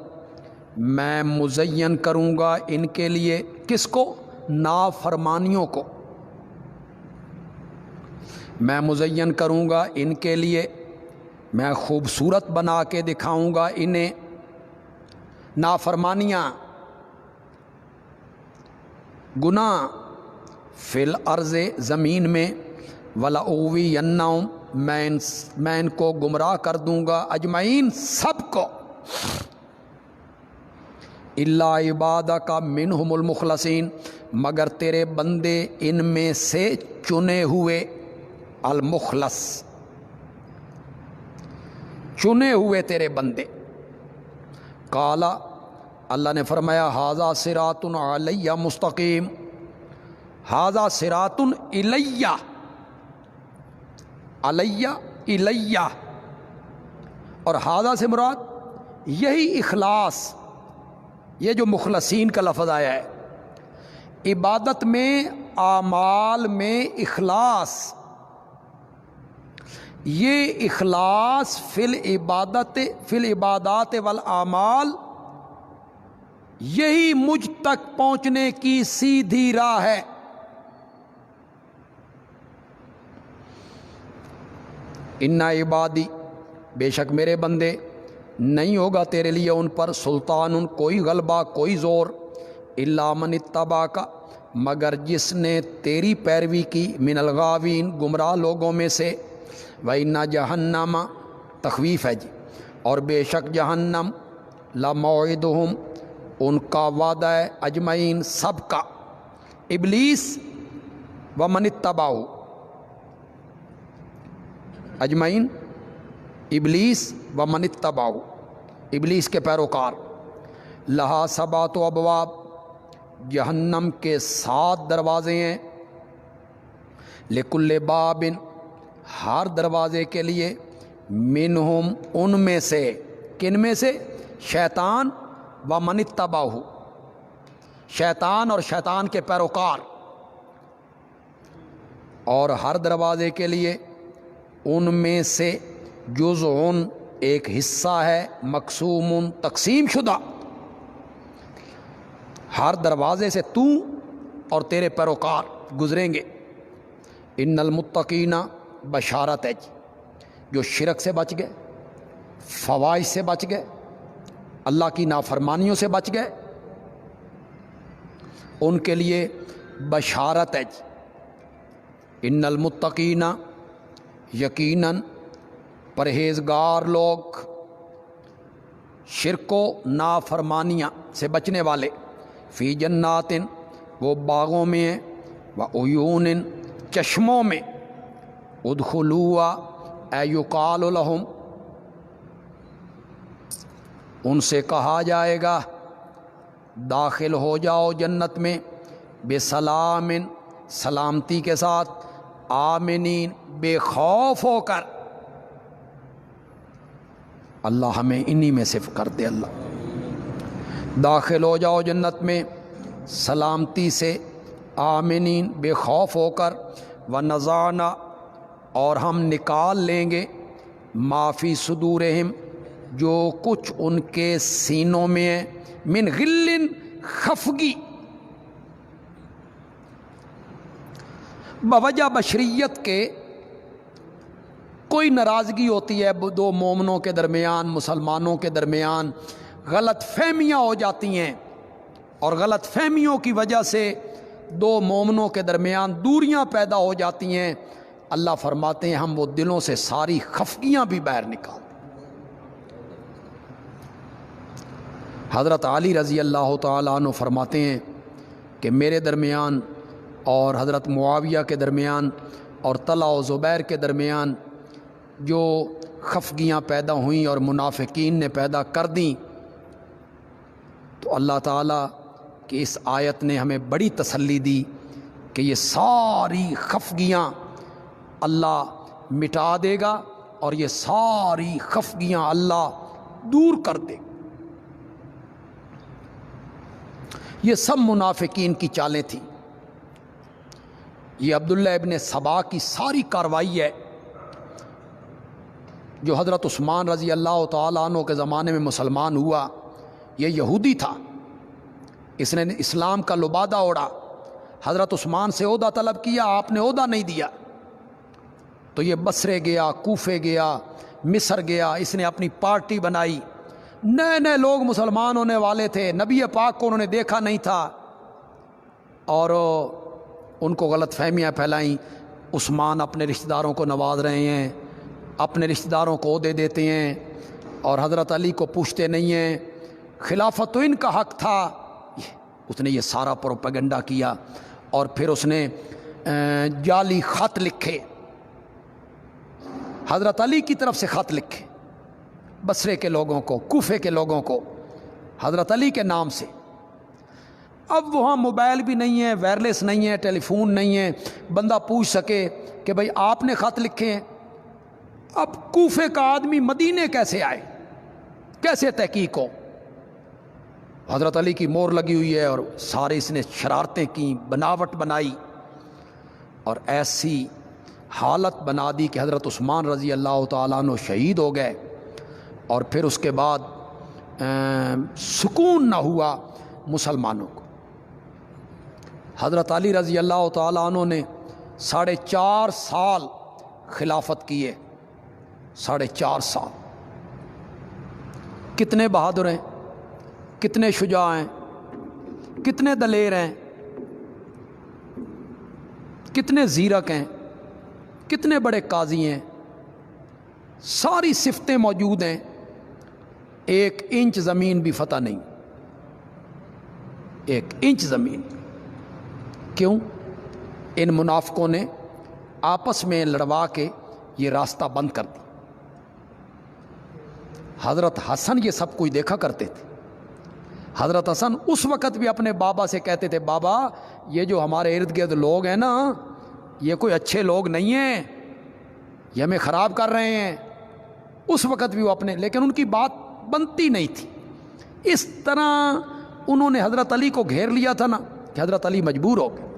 میں مزین کروں گا ان کے لیے، کس کو؟ نافرمانیوں کو میں مزین کروں گا ان کے لیے، میں خوبصورت بنا کے دکھاؤں گا انہیں نافرمانیاں، گناہ، فی الارض، زمین میں، وَلَأُغْوِيَنَّهُمْ، میں ان کو گمراہ کر دوں گا، اجمعین، سب کو، الا عبادک منہم المخلصین، مگر تیرے بندے ان میں سے چنے ہوئے، المخلص، چنے ہوئے تیرے بندے۔ قال، اللہ نے فرمایا ھذا صراط علی مستقیم، ھذا صراط الی، الی، اور ھذا سے مراد یہی اخلاص، یہ جو مخلصین کا لفظ آیا ہے، عبادت میں، اعمال میں اخلاص، یہ اخلاص فی العبادات والاعمال، یہی مجھ تک پہنچنے کی سیدھی راہ ہے۔ ان عبادی، بے شک میرے بندے، نہیں ہوگا تیرے لیے ان پر سلطان، کوئی غلبہ، کوئی زور، الا من اتبعک، مگر جس نے تیری پیروی کی، من الغاوین، گمراہ لوگوں میں سے، وَإِنَّ جَهَنَّمَ، تخویف ہے جی، اور بے شک جہنم، لَمَوْعِدُهُمْ، ان کا وعدہ ہے، اجمعین، سب کا، ابلیس ومن اتبعہ، اجمعین، ابلیس ومن اتبعہ، ابلیس کے پیروکار، لہا سبعۃ ابواب، جہنم کے 7 دروازے ہیں، لکل باب، ہر دروازے کے لیے، منہم، ان میں سے، کن میں سے؟ شیطان ومن اتبعہ، شیطان اور شیطان کے پیروکار، اور ہر دروازے کے لیے ان میں سے جزء، ایک حصہ ہے، مقسوم، تقسیم شدہ، ہر دروازے سے تو اور تیرے پیروکار گزریں گے۔ ان المتقین، بشارت ہے جی، جو شرک سے بچ گئے، فواحش سے بچ گئے، اللہ کی نافرمانیوں سے بچ گئے، ان کے لیے بشارت ہے جی۔ ان المتقین، یقیناً پرہیزگار لوگ، شرک و نافرمانیاں سے بچنے والے، فی جنات، وہ باغوں میں ہیں، وعیون، چشموں میں، ادخلوا، اے یقال لہم، ان سے کہا جائے گا داخل ہو جاؤ جنت میں، بسلام، سلامتی کے ساتھ، آمنین، بے خوف ہو کر، اللہ ہمیں انہی میں سے کر دے۔ اللہ، داخل ہو جاؤ جنت میں سلامتی سے، آمنین، بے خوف ہو کر، ونزعنا، اور ہم نکال لیں گے، ما فی صدورہم، جو کچھ ان کے سینوں میں ہے، من غل، خفگی، بوجہ بشریت کے، کوئی ناراضگی ہوتی ہے دو مومنوں کے درمیان، مسلمانوں کے درمیان، غلط فہمیاں ہو جاتی ہیں، اور غلط فہمیوں کی وجہ سے دو مومنوں کے درمیان دوریاں پیدا ہو جاتی ہیں۔ اللہ فرماتے ہیں ہم وہ دلوں سے ساری خفگیاں بھی باہر نکال دیں۔ حضرت علی رضی اللہ تعالیٰ عنہ فرماتے ہیں کہ میرے درمیان اور حضرت معاویہ کے درمیان اور طلحہ و زبیر کے درمیان جو خفگیاں پیدا ہوئیں اور منافقین نے پیدا کر دیں، تو اللہ تعالیٰ کی اس آیت نے ہمیں بڑی تسلی دی کہ یہ ساری خفگیاں اللہ مٹا دے گا اور یہ ساری خفگیاں اللہ دور کر دے گا۔ یہ سب منافقین کی چالیں تھیں۔ یہ عبداللہ ابن سبا کی ساری کارروائی ہے، جو حضرت عثمان رضی اللہ تعالیٰ عنہ کے زمانے میں مسلمان ہوا۔ یہ یہودی تھا، اس نے اسلام کا لبادہ اوڑھا، حضرت عثمان سے عہدہ طلب کیا، آپ نے عہدہ نہیں دیا، تو یہ بصرے گیا، کوفے گیا، مصر گیا، اس نے اپنی پارٹی بنائی۔ نئے نئے لوگ مسلمان ہونے والے تھے، نبی پاک کو انہوں نے دیکھا نہیں تھا، اور ان کو غلط فہمیاں پھیلائیں۔ عثمان اپنے رشتہ داروں کو نواز رہے ہیں، اپنے رشتہ داروں کو عہدے دیتے ہیں، اور حضرت علی کو پوچھتے نہیں ہیں، خلافت تو ان کا حق تھا۔ اس نے یہ سارا پروپیگنڈا کیا، اور پھر اس نے جعلی خط لکھے، حضرت علی کی طرف سے خط لکھے بصرے کے لوگوں کو، کوفے کے لوگوں کو، حضرت علی کے نام سے۔ اب وہاں موبائل بھی نہیں ہے، وائرلیس نہیں ہے، ٹیلی فون نہیں ہے، بندہ پوچھ سکے کہ بھئی آپ نے خط لکھے ہیں۔ اب کوفے کا آدمی مدینے کیسے آئے، کیسے تحقیق ہو؟ حضرت علی کی مور لگی ہوئی ہے، اور سارے اس نے شرارتیں کی، بناوٹ بنائی، اور ایسی حالت بنا دی کہ حضرت عثمان رضی اللہ تعالیٰ عنہ شہید ہو گئے، اور پھر اس کے بعد سکون نہ ہوا مسلمانوں کو۔ حضرت علی رضی اللہ تعالیٰ عنہ نے 4.5 سال خلافت کیے، 4.5 سال۔ کتنے بہادر ہیں، کتنے شجاع ہیں، کتنے دلیر ہیں، کتنے زیرک ہیں، کتنے بڑے قاضی ہیں، ساری صفتیں موجود ہیں، 1 انچ زمین بھی فتح نہیں، 1 انچ زمین۔ کیوں؟ ان منافقوں نے آپس میں لڑوا کے یہ راستہ بند کر دی۔ حضرت حسن یہ سب کچھ دیکھا کرتے تھے۔ حضرت حسن اس وقت بھی اپنے بابا سے کہتے تھے، بابا یہ جو ہمارے ارد گرد لوگ ہیں نا، یہ کوئی اچھے لوگ نہیں ہیں، یہ ہمیں خراب کر رہے ہیں۔ اس وقت بھی وہ اپنے، لیکن ان کی بات بنتی نہیں تھی۔ اس طرح انہوں نے حضرت علی کو گھیر لیا تھا نا، کہ حضرت علی مجبور ہو گئے۔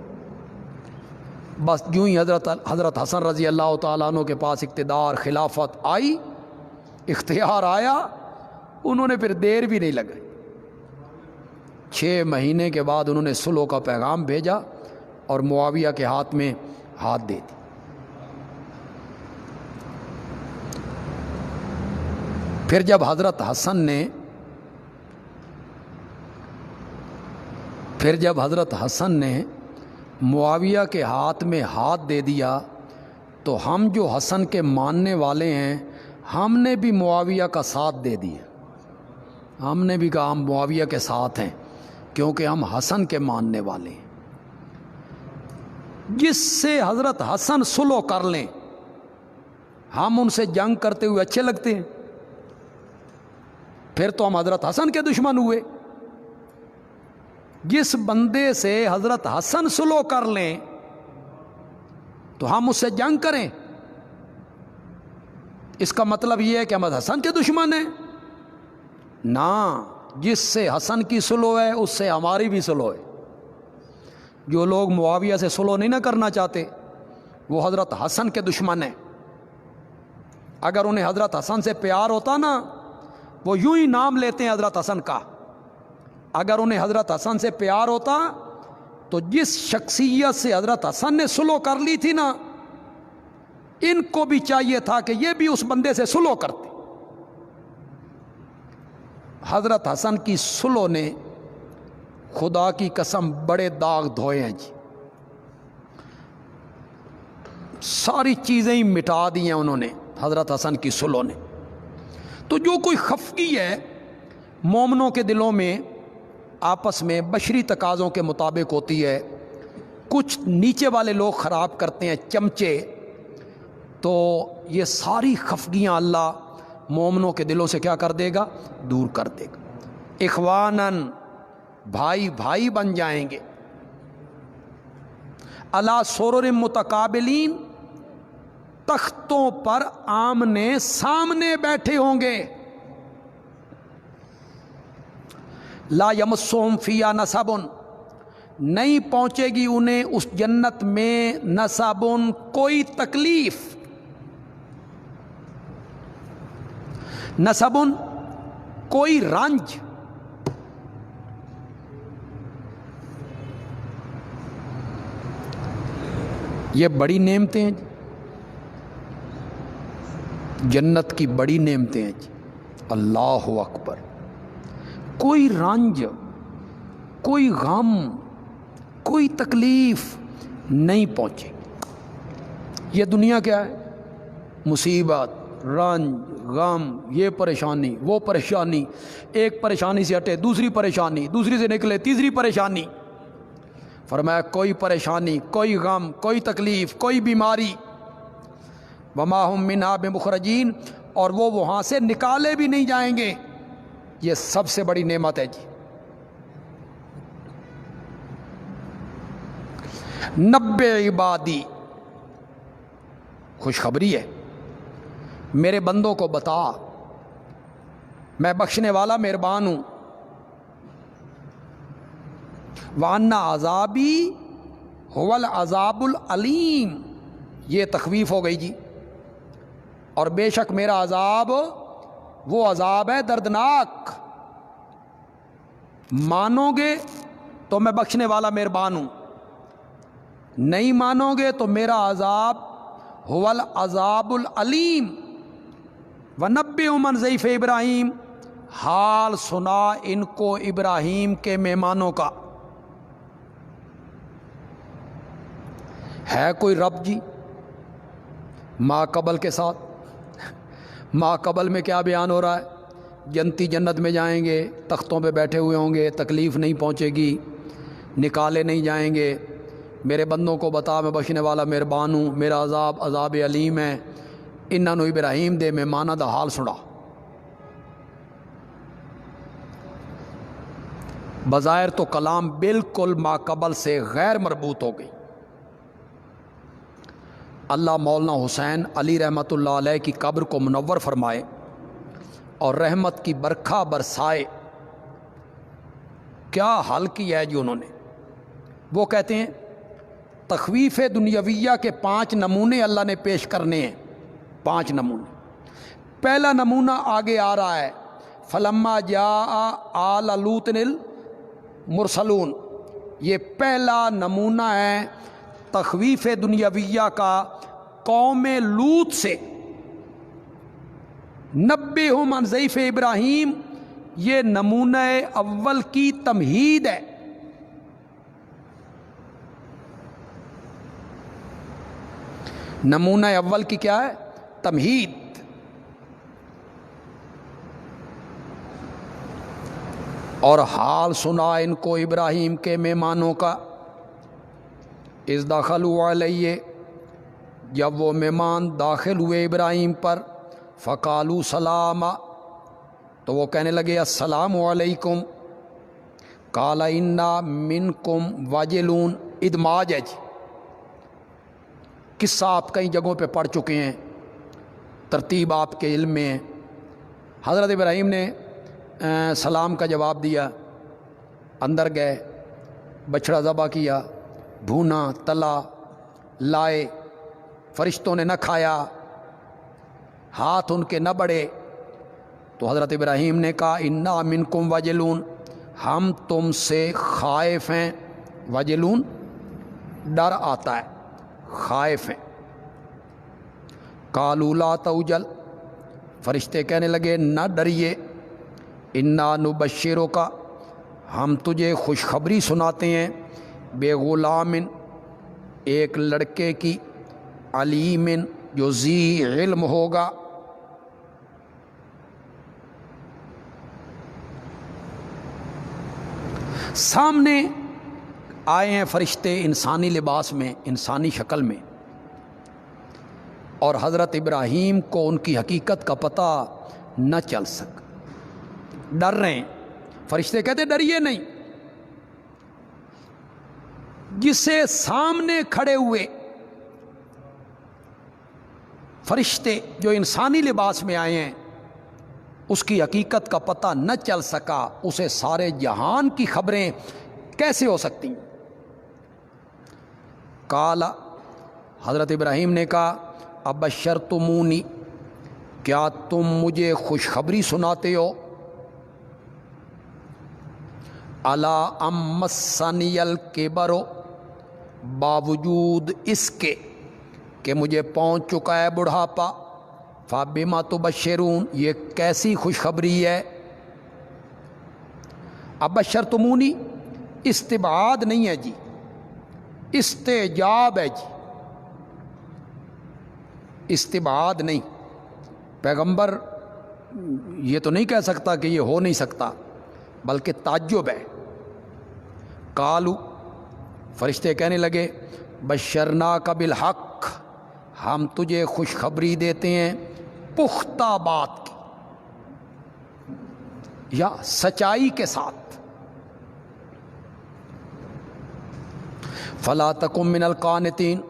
بس یوں ہی حضرت حسن رضی اللہ تعالیٰ عنہ کے پاس اقتدار، خلافت آئی، اختیار آیا، انہوں نے پھر دیر بھی نہیں لگائی۔ 6 مہینے کے بعد انہوں نے صلح کا پیغام بھیجا اور معاویہ کے ہاتھ میں ہاتھ دے دی۔ پھر جب حضرت حسن نے معاویہ کے ہاتھ میں ہاتھ دے دیا، تو ہم جو حسن کے ماننے والے ہیں، ہم نے بھی معاویہ کا ساتھ دے دیا۔ ہم نے بھی کہا ہم معاویہ کے ساتھ ہیں، کیونکہ ہم حسن کے ماننے والے ہیں۔ جس سے حضرت حسن صلح کر لیں، ہم ان سے جنگ کرتے ہوئے اچھے لگتے ہیں، پھر تو ہم حضرت حسن کے دشمن ہوئے۔ جس بندے سے حضرت حسن صلح کر لیں تو ہم اس سے جنگ کریں، اس کا مطلب یہ ہے کہ ہم حسن کے دشمن ہیں؟ نہ، جس سے حسن کی صلح ہے اس سے ہماری بھی صلح ہے۔ جو لوگ معاویہ سے صلح نہیں نہ کرنا چاہتے، وہ حضرت حسن کے دشمن ہیں۔ اگر انہیں حضرت حسن سے پیار ہوتا نا، وہ یوں ہی نام لیتے ہیں حضرت حسن کا۔ اگر انہیں حضرت حسن سے پیار ہوتا تو جس شخصیت سے حضرت حسن نے صلح کر لی تھی نا، ان کو بھی چاہیے تھا کہ یہ بھی اس بندے سے صلح کرتے۔ حضرت حسن کی صلح نے خدا کی قسم بڑے داغ دھوئے ہیں جی، ساری چیزیں ہی مٹا دی ہیں انہوں نے، حضرت حسن کی صلح نے۔ تو جو کوئی خفگی ہے مومنوں کے دلوں میں، آپس میں بشری تقاضوں کے مطابق ہوتی ہے۔ کچھ نیچے والے لوگ خراب کرتے ہیں، چمچے، تو یہ ساری خفگیاں اللہ مومنوں کے دلوں سے کیا کر دے گا؟ دور کر دے گا۔ اخواناً، بھائی بھائی بن جائیں گے، علی سرر متقابلین، تختوں پر آمنے سامنے بیٹھے ہوں گے، لا یمسہم فیہا نصب، نہیں پہنچے گی انہیں اس جنت میں نصب، کوئی تکلیف، نصب کوئی رنج، یہ بڑی نعمتیں ہیں جی، جنت کی بڑی نعمتیں ہیں جی، اللہ اکبر۔ کوئی رنج، کوئی غم، کوئی تکلیف نہیں پہنچے گی۔ یہ دنیا کیا ہے؟ مصیبت، رنج، غم، یہ پریشانی، وہ پریشانی، ایک پریشانی سے ہٹے دوسری پریشانی، دوسری سے نکلے تیسری پریشانی۔ فرمایا کوئی پریشانی، کوئی غم، کوئی تکلیف، کوئی بیماری، وما ہم منہا بمخرجین، اور وہ وہاں سے نکالے بھی نہیں جائیں گے۔ یہ سب سے بڑی نعمت ہے جی۔ نبئ عبادی، خوشخبری ہے، میرے بندوں کو بتا، میں بخشنے والا مہربان ہوں، وَأَنَّ عَذَابِي هُوَ الْعَذَابُ الْعَلِيمُ، یہ تخویف ہو گئی جی، اور بے شک میرا عذاب وہ عذاب ہے دردناک، مانو گے تو میں بخشنے والا مہربان ہوں، نہیں مانو گے تو میرا عذاب هُوَ الْعَذَابُ الْعَلِيمُ۔ وَنَبِّئْهُمْ عَنْ ضَيْفِ ابراہیم، حال سنا ان کو ابراہیم کے مہمانوں کا۔ ہے کوئی رب جی ما قبل کے ساتھ؟ ما قبل میں کیا بیان ہو رہا ہے؟ جنتی جنت میں جائیں گے، تختوں پہ بیٹھے ہوئے ہوں گے، تکلیف نہیں پہنچے گی، نکالے نہیں جائیں گے، میرے بندوں کو بتا میں بخشنے والا مہربان ہوں، میرا عذاب عذاب علیم ہے۔ انہاں نو ابراہیم دے مہماناں دا حال سنا۔ بظاہر تو کلام بالکل ما قبل سے غیر مربوط ہو گئی۔ اللہ مولانا حسین علی رحمۃ اللہ علیہ کی قبر کو منور فرمائے اور رحمت کی برکھا برسائے۔ کیا حل کیا ہے جی انہوں نے؟ وہ کہتے ہیں تخویف دنیاویہ کے 5 نمونے اللہ نے پیش کرنے ہیں، 5 نمونے۔ پہلا نمونہ آگے آ رہا ہے، فلما جاء آل لوط المرسلون، یہ پہلا نمونہ ہے تخویف دنیاویہ کا قوم لوط سے۔ نبئہم عن ضیف ابراہیم، یہ نمونہ اول کی تمہید ہے۔ نمونہ اول کی کیا ہے؟ تمہید۔ اور حال سنا ان کو ابراہیم کے مہمانوں کا، اذ دخلوا علیہ، جب وہ مہمان داخل ہوئے ابراہیم پر، فقالوا سلاما، تو وہ کہنے لگے السلام علیکم، قال انا منکم واجلون، ادماج ہے جی، قصہ آپ کئی جگہوں پہ پڑھ چکے ہیں، ترتیب آپ کے علم میں ہے۔ حضرت ابراہیم نے سلام کا جواب دیا، اندر گئے، بچڑا ذبح کیا، بھونا، تلا، لائے، فرشتوں نے نہ کھایا، ہاتھ ان کے نہ بڑھے، تو حضرت ابراہیم نے کہا انا منکم واجلون، ہم تم سے خائف ہیں، واجلون ڈر آتا ہے، خائف ہیں۔ قالوا لا توجل، فرشتے کہنے لگے نہ ڈریے، انا نبشرک، ہم تجھے خوشخبری سناتے ہیں، بے غلام، ایک لڑکے کی، علیم، جو ذی علم ہوگا۔ سامنے آئے ہیں فرشتے انسانی لباس میں، انسانی شکل میں، اور حضرت ابراہیم کو ان کی حقیقت کا پتہ نہ چل سکا. ڈر رہے ہیں. فرشتے کہتے ڈریے نہیں. جسے سامنے کھڑے ہوئے فرشتے جو انسانی لباس میں آئے ہیں اس کی حقیقت کا پتہ نہ چل سکا، اسے سارے جہان کی خبریں کیسے ہو سکتی ہیں؟ قال، حضرت ابراہیم نے کہا ابشرتمونی، کیا تم مجھے خوشخبری سناتے ہو؟ الا ام مسنی الکبر، باوجود اس کے کہ مجھے پہنچ چکا ہے بڑھاپا. فبما تبشرون، یہ کیسی خوشخبری ہے؟ ابشرتمونی استبعاد نہیں ہے جی، استجاب ہے جی، استبعاد نہیں. پیغمبر یہ تو نہیں کہہ سکتا کہ یہ ہو نہیں سکتا، بلکہ تعجب ہے. قالو، فرشتے کہنے لگے بشرناک بالحق، ہم تجھے خوشخبری دیتے ہیں پختہ بات کی یا سچائی کے ساتھ. فلا تکن من القانتین،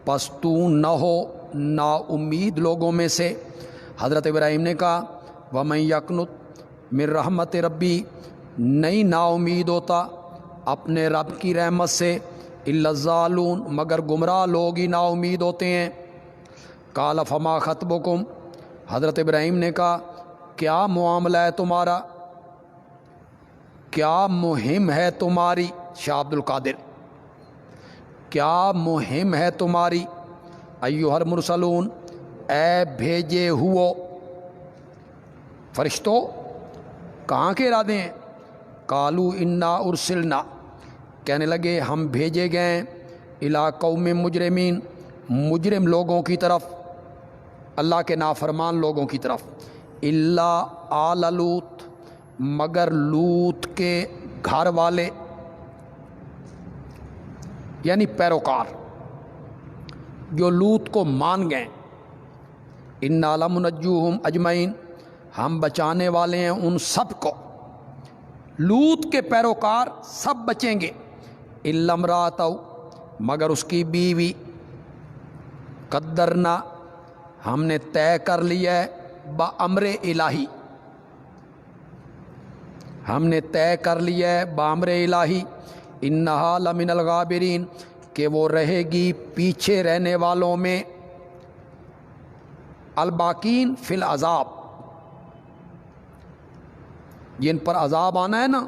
پس تو نہ ہو نا امید لوگوں میں سے. حضرت ابراہیم نے کہا ومن یقنط من رحمت ربی، نہیں نا امید ہوتا اپنے رب کی رحمت سے، الا الضالون، مگر گمراہ لوگ ہی نا امید ہوتے ہیں. قال فما خطبکم، حضرت ابراہیم نے کہا کیا معاملہ ہے تمہارا، کیا مہم ہے تمہاری؟ شاہ عبد القادر، کیا مہم ہے تمہاری؟ ایھا المرسلون، اے بھیجے ہوو فرشتوں، کہاں کے ارادے ہیں؟ قالوا انا ارسلنا، کہنے لگے ہم بھیجے گئے الی قوم مجرمین، مجرم لوگوں کی طرف، اللہ کے نافرمان لوگوں کی طرف. الا آل لوط، مگر لوط کے گھر والے یعنی پیروکار جو لوط کو مان گئے. انا لمنجوہم اجمعین، ہم بچانے والے ہیں ان سب کو. لوط کے پیروکار سب بچیں گے. الا امرأتہ، مگر اس کی بیوی. قدرنا، ہم نے طے کر لیا ہے بامر الہی، ہم نے طے کر لیا ہے بامر الہی. انہا لمن الغابرین، کہ وہ رہے گی پیچھے رہنے والوں میں. الباقین فی العذاب، جن پر عذاب آنا ہے نا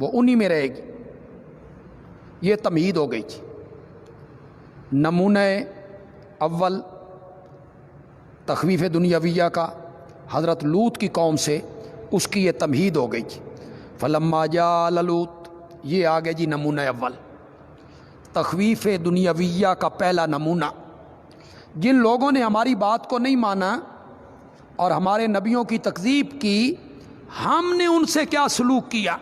وہ انہی میں رہے گی. یہ تمہید ہو گئی تھی. نمونہ اول تخویف دنیاویہ کا حضرت لوط کی قوم سے، اس کی یہ تمہید ہو گئی تھی. فلما جاء لوط، یہ آگے جی نمونہ اول، تخویف دنیاویہ کا پہلا نمونہ. جن لوگوں نے ہماری بات کو نہیں مانا اور ہمارے نبیوں کی تکذیب کی، ہم نے ان سے کیا سلوک کیا؟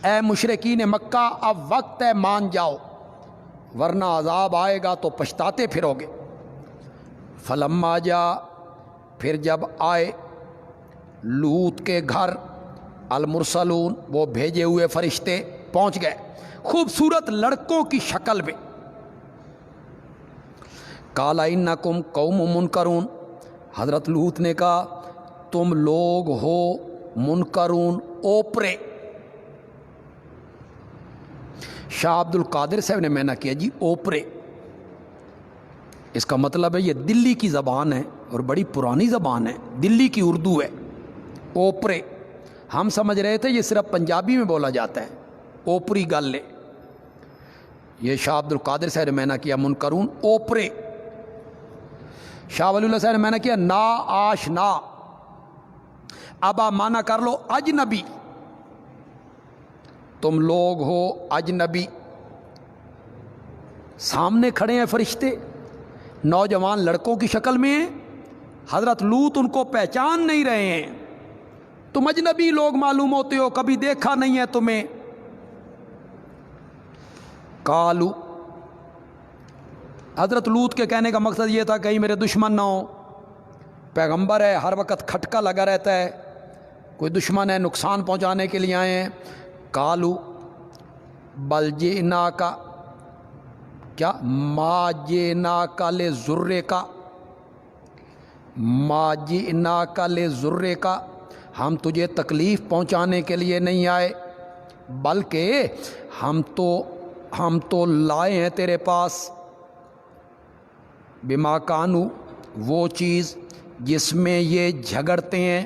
اے مشرکین مکہ، اب وقت ہے مان جاؤ، ورنہ عذاب آئے گا تو پچھتاتے پھرو گے. فلما جاء، پھر جب آئے لوط کے گھر، المرسلون، وہ بھیجے ہوئے فرشتے پہنچ گئے خوبصورت لڑکوں کی شکل میں. قال انکم قوم منکرون، حضرت لوط نے کہا تم لوگ ہو منکرون، اوپرے. شاہ عبد القادر صاحب نے معنی کیا جی اوپرے. اس کا مطلب ہے یہ دلی کی زبان ہے اور بڑی پرانی زبان ہے، دلی کی اردو ہے. اوپرے ہم سمجھ رہے تھے یہ صرف پنجابی میں بولا جاتا ہے، اوپری گل لے. یہ شاہ عبد القادر صاحب نے معنی کیا منکرون، اوپرے. شاہ ولی اللہ صاحب نے معنی کیا نا آشنا. اب آپ معنی کر لو اجنبی، تم لوگ ہو اجنبی. سامنے کھڑے ہیں فرشتے، نوجوان لڑکوں کی شکل میں ہیں. حضرت لوط ان کو پہچان نہیں رہے ہیں. تم اجنبی لوگ معلوم ہوتے ہو، کبھی دیکھا نہیں ہے تمہیں. قالو، حضرت لوط کے کہنے کا مقصد یہ تھا کہیں میرے دشمن نہ ہوں، پیغمبر ہے، ہر وقت کھٹکا لگا رہتا ہے، کوئی دشمن ہے نقصان پہنچانے کے لیے آئے ہیں۔ کالو بل جئنا کا کیا ما جئنا کا لے ذرے کا، ما جئنا کا لے ذرے کا، ہم تجھے تکلیف پہنچانے کے لیے نہیں آئے، بلکہ ہم تو لائے ہیں تیرے پاس بما کانو، وہ چیز جس میں یہ جھگڑتے ہیں،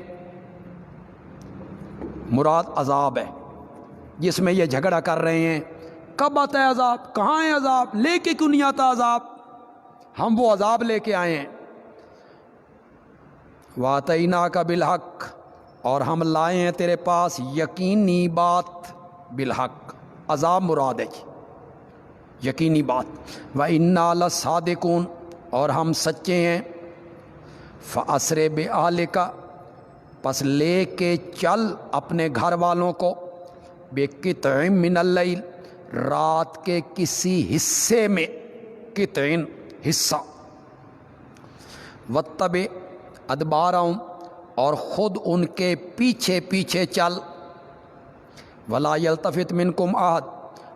مراد عذاب ہے، جس میں یہ جھگڑا کر رہے ہیں۔ کب آتا ہے عذاب؟ کہاں ہے عذاب؟ لے کے کیوں نہیں آتا عذاب؟ ہم وہ عذاب لے کے آئے ہیں۔ وَآتَيْنَاكَ بِالْحَقِّ، اور ہم لائے ہیں تیرے پاس یقینی بات، بالحق، عذاب مراد ہے جی، یقینی بات۔ وَإِنَّا لَصَادِقُونَ، اور ہم سچے ہیں۔ فَأَسْرِ بِأَهْلِكَ، پس لے کے چل اپنے گھر والوں کو، بِقِطْعٍ مِّنَ اللَّيْلِ، رات کے کسی حصے میں، قطع حصہ، وَاتَّبِعْ أَدْبَارَهُمْ، اور خود ان کے پیچھے پیچھے چل، وَلَا يَلْتَفِتْ مِنْكُمْ أَحَدٌ،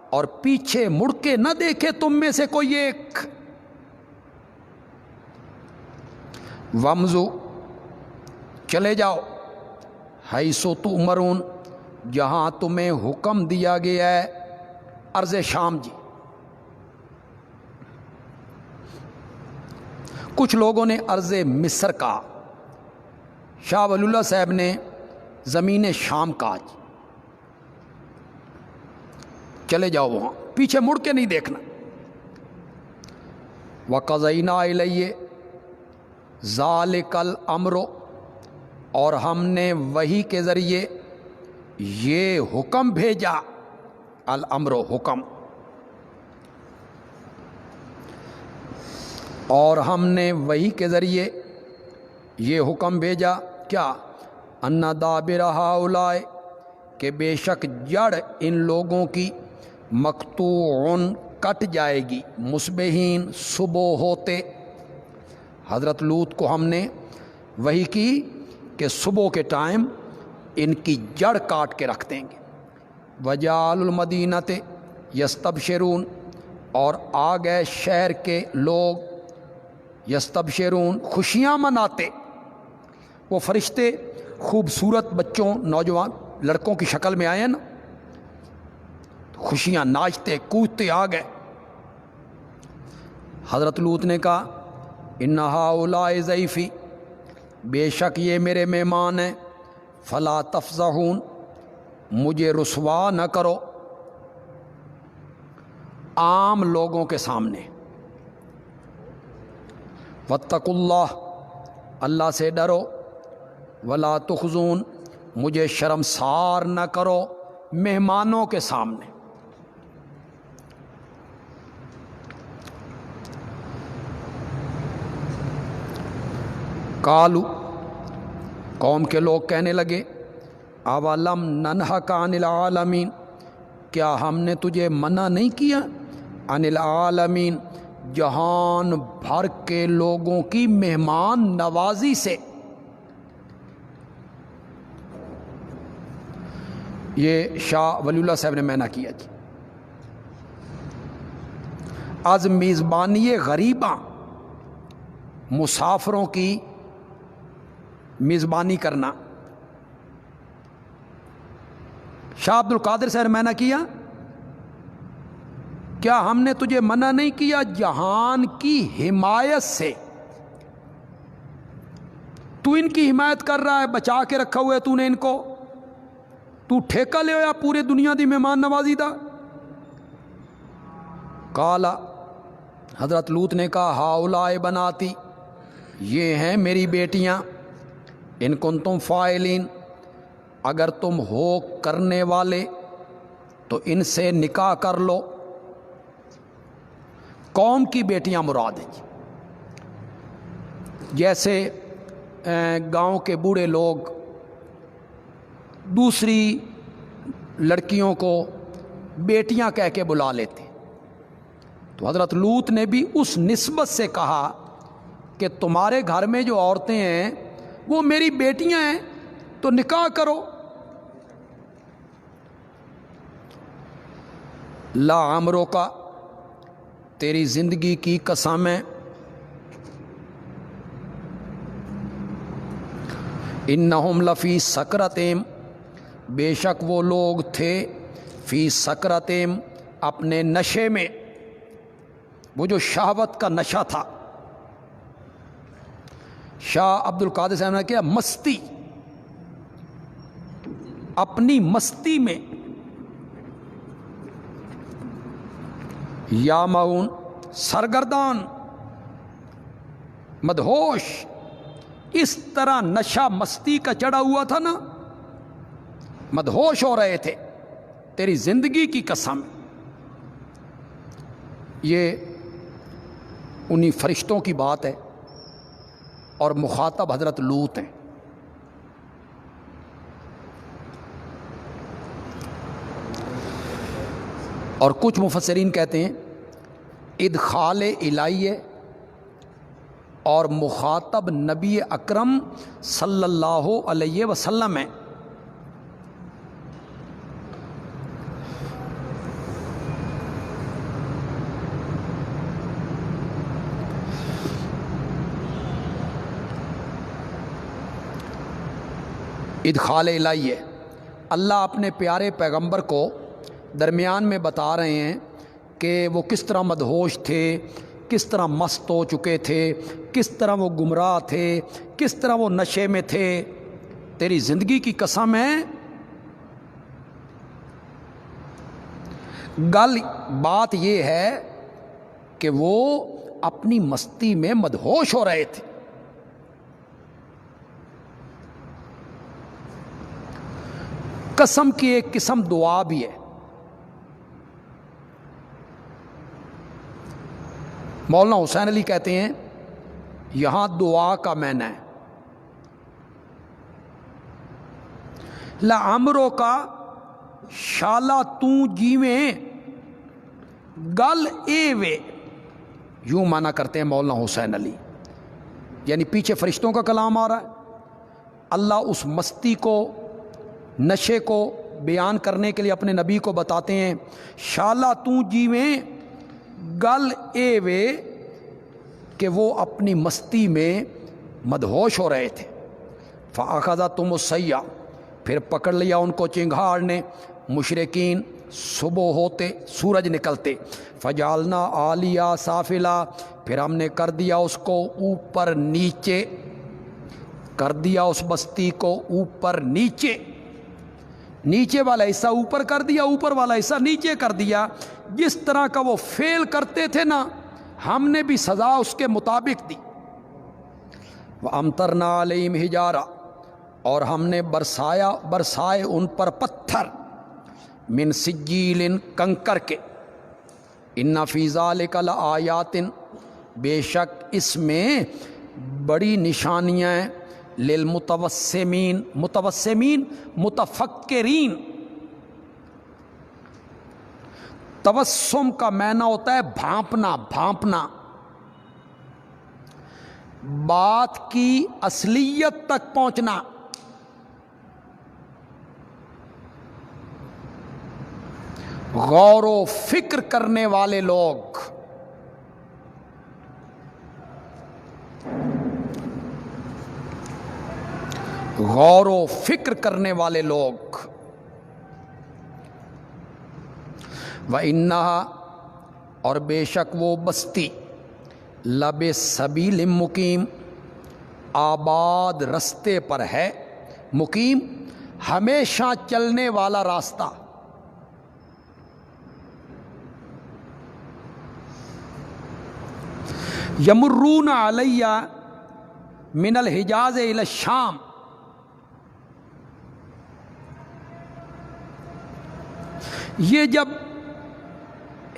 اور پیچھے مڑ کے نہ دیکھے تم میں سے کوئی ایک۔ وَامْضُوا، چلے جاؤ، حیث تؤمرون، جہاں تمہیں حکم دیا گیا ہے، ارض شام جی۔ کچھ لوگوں نے ارض مصر کہا، شاہ ولی اللہ صاحب نے زمین شام کہا جی، چلے جاؤ وہاں، پیچھے مڑ کے نہیں دیکھنا۔ وَقَضَيْنَا إِلَيْهِ ذَلِكَ الْأَمْرُ، اور ہم نے وحی کے ذریعے یہ حکم بھیجا، الامر حکم، اور ہم نے وحی کے ذریعے یہ حکم بھیجا، کیا؟ ان دابر ہؤلاء، کہ بے شک جڑ ان لوگوں کی، مقطوع کٹ جائے گی، مصبحین صبح ہوتے۔ حضرت لوط کو ہم نے وحی کی کہ صبح کے ٹائم ان کی جڑ کاٹ کے رکھ دیں گے۔ وجعل المدینۃ یستبشرون، اور آ گئے شہر کے لوگ، یستبشرون خوشیاں مناتے۔ وہ فرشتے خوبصورت بچوں، نوجوان لڑکوں کی شکل میں آئے نا، خوشیاں ناچتے کودتے آ گئے۔ حضرت لوط نے کہا ان ہؤلاء ضیفی، بے شک یہ میرے مہمان ہیں، فلا تفضحون، مجھے رسوا نہ کرو عام لوگوں کے سامنے۔ واتقوا اللہ، اللہ سے ڈرو، ولا تخزون، مجھے شرمسار نہ کرو مہمانوں کے سامنے۔ قالو، قوم کے لوگ کہنے لگے، اولم ننہک عن العالمین، کیا ہم نے تجھے منع نہیں کیا، عن العالمین، جہان بھر کے لوگوں کی مہمان نوازی سے۔ یہ شاہ ولی اللہ صاحب نے منع کیا جی، از میزبانی غریباں، مسافروں کی میزبانی کرنا۔ شاہ عبد القادر صاحب نے منع کیا، کیا ہم نے تجھے منع نہیں کیا جہان کی حمایت سے؟ تو ان کی حمایت کر رہا ہے، بچا کے رکھا ہوا ہے تو نے ان کو، تو ٹھیکہ لے یا پورے دنیا دی مہمان نوازی دا۔ قالا، حضرت لوط نے کہا ہؤلاء بناتی، یہ ہیں میری بیٹیاں، ان کنتم فاعلین، اگر تم ہو کرنے والے تو ان سے نکاح کر لو۔ قوم کی بیٹیاں مراد ہیں، جیسے گاؤں کے بوڑھے لوگ دوسری لڑکیوں کو بیٹیاں کہہ کے بلا لیتے، تو حضرت لوط نے بھی اس نسبت سے کہا کہ تمہارے گھر میں جو عورتیں ہیں وہ میری بیٹیاں ہیں تو نکاح کرو. لا عمرو کا تیری زندگی کی قسم ہے انہم لفی سکرتہم بے شک وہ لوگ تھے فی سکرتہم اپنے نشے میں. وہ جو شہوت کا نشہ تھا، شاہ عبد القادر صاحب نے کیا مستی، اپنی مستی میں. یا معون سرگردان مدہوش، اس طرح نشہ مستی کا چڑھا ہوا تھا نا، مدہوش ہو رہے تھے. تیری زندگی کی قسم. یہ انہی فرشتوں کی بات ہے اور مخاطب حضرت لوط ہیں. اور کچھ مفسرین کہتے ہیں ادخال الہی ہے اور مخاطب نبی اکرم صلی اللہ علیہ وسلم ہے. ادخال الہی ہے، اللہ اپنے پیارے پیغمبر کو درمیان میں بتا رہے ہیں کہ وہ کس طرح مدہوش تھے، کس طرح مست ہو چکے تھے، کس طرح وہ گمراہ تھے، کس طرح وہ نشے میں تھے. تیری زندگی کی قسم ہے. بات یہ ہے کہ وہ اپنی مستی میں مدہوش ہو رہے تھے. قسم کی ایک قسم دعا بھی ہے. مولانا حسین علی کہتے ہیں یہاں دعا کا معنی ہے لعمرو کا شالا تو جیویں گل اے وے، یوں مانا کرتے ہیں مولانا حسین علی. یعنی پیچھے فرشتوں کا کلام آ رہا ہے، اللہ اس مستی کو، نشے کو بیان کرنے کے لیے اپنے نبی کو بتاتے ہیں شالا تو جیویں گل اے وے، کہ وہ اپنی مستی میں مدہوش ہو رہے تھے. فَأَخَذَتْهُمُ السَّيْحَةُ پھر پکڑ لیا ان کو چنگھاڑ نے. مشرکین صبح ہوتے سورج نکلتے. فَجَعَلْنَا عَالِيَهَا سَافِلًا پھر ہم نے کر دیا اس کو اوپر نیچے، کر دیا اس بستی کو اوپر نیچے. نیچے والا حصہ اوپر کر دیا، اوپر والا حصہ نیچے کر دیا. جس طرح کا وہ فعل کرتے تھے نا، ہم نے بھی سزا اس کے مطابق دی. وَأَمْطَرْنَا عَلَيْهِمْ حِجَارَةً اور ہم نے برسائے ان پر پتھر، من سجیل کنکر کے. ان فی ذلک لآیات بے شک اس میں بڑی نشانیاں ہیں، للمتوسمین متوسمین متفکرین. توسم کا معنی ہوتا ہے بھانپنا، بھانپنا، بات کی اصلیت تک پہنچنا. غور و فکر کرنے والے لوگ. غور و فکر کرنے والے لوگ. وَإِنَّهَا اور بے شک وہ بستی، لَبِسَبِیلٍ مقیم آباد رستے پر ہے. مقیم ہمیشہ چلنے والا راستہ. یمرون علیہ من الحجاز الی الشام یہ جب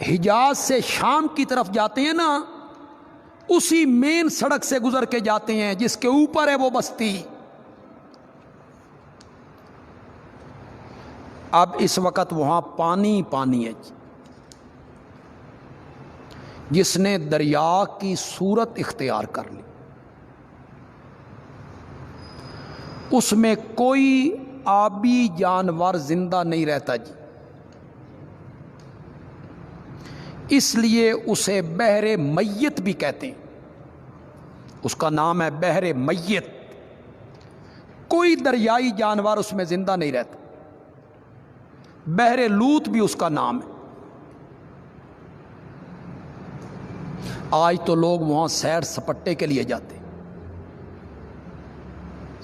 حجاز سے شام کی طرف جاتے ہیں نا، اسی مین سڑک سے گزر کے جاتے ہیں جس کے اوپر ہے وہ بستی. اب اس وقت وہاں پانی پانی ہے. جس نے دریا کی صورت اختیار کر لی، اس میں کوئی آبی جانور زندہ نہیں رہتا جی، اس لیے اسے بحر میت بھی کہتے ہیں، اس کا نام ہے بحر میت۔ کوئی دریائی جانور اس میں زندہ نہیں رہتا، بحر لوط بھی اس کا نام ہے۔ آج تو لوگ وہاں سیر سپٹے کے لیے جاتے ہیں،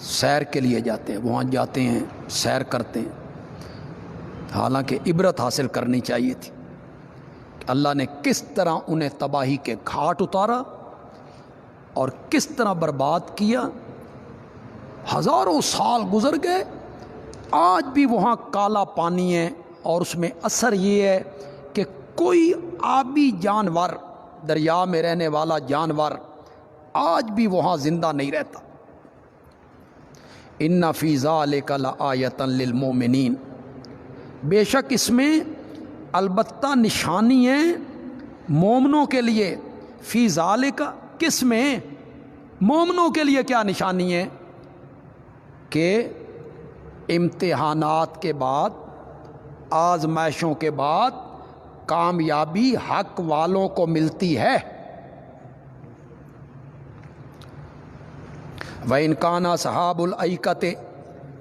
سیر کے لیے جاتے ہیں، وہاں جاتے ہیں، سیر کرتے ہیں، حالانکہ عبرت حاصل کرنی چاہیے تھی۔ اللہ نے کس طرح انہیں تباہی کے گھاٹ اتارا اور کس طرح برباد کیا، ہزاروں سال گزر گئے، آج بھی وہاں کالا پانی ہے، اور اس میں اثر یہ ہے کہ کوئی آبی جانور، دریا میں رہنے والا جانور آج بھی وہاں زندہ نہیں رہتا۔ ان فی ذلک لآیۃ للمؤمنین، بے شک اس میں البتہ نشانی ہے مومنوں کے لیے۔ فی ذالک، کس میں؟ مومنوں کے لیے کیا نشانی ہے؟ کہ امتحانات کے بعد، آزمائشوں کے بعد کامیابی حق والوں کو ملتی ہے۔ وَإِنْ كَانَ أَصْحَابُ الْأَيْكَةِ،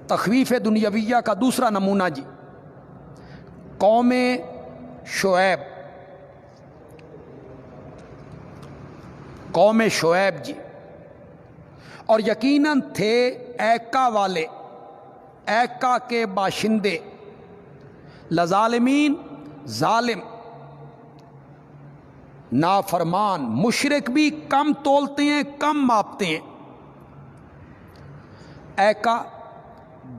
تخویف دنیاویہ کا دوسرا نمونہ جی، قوم شعیب، قوم شعیب جی، اور یقیناً تھے ایکا والے، ایکا کے باشندے، لظالمین، ظالم، نافرمان، مشرک بھی کم تولتے ہیں، کم ماپتے ہیں۔ ایکا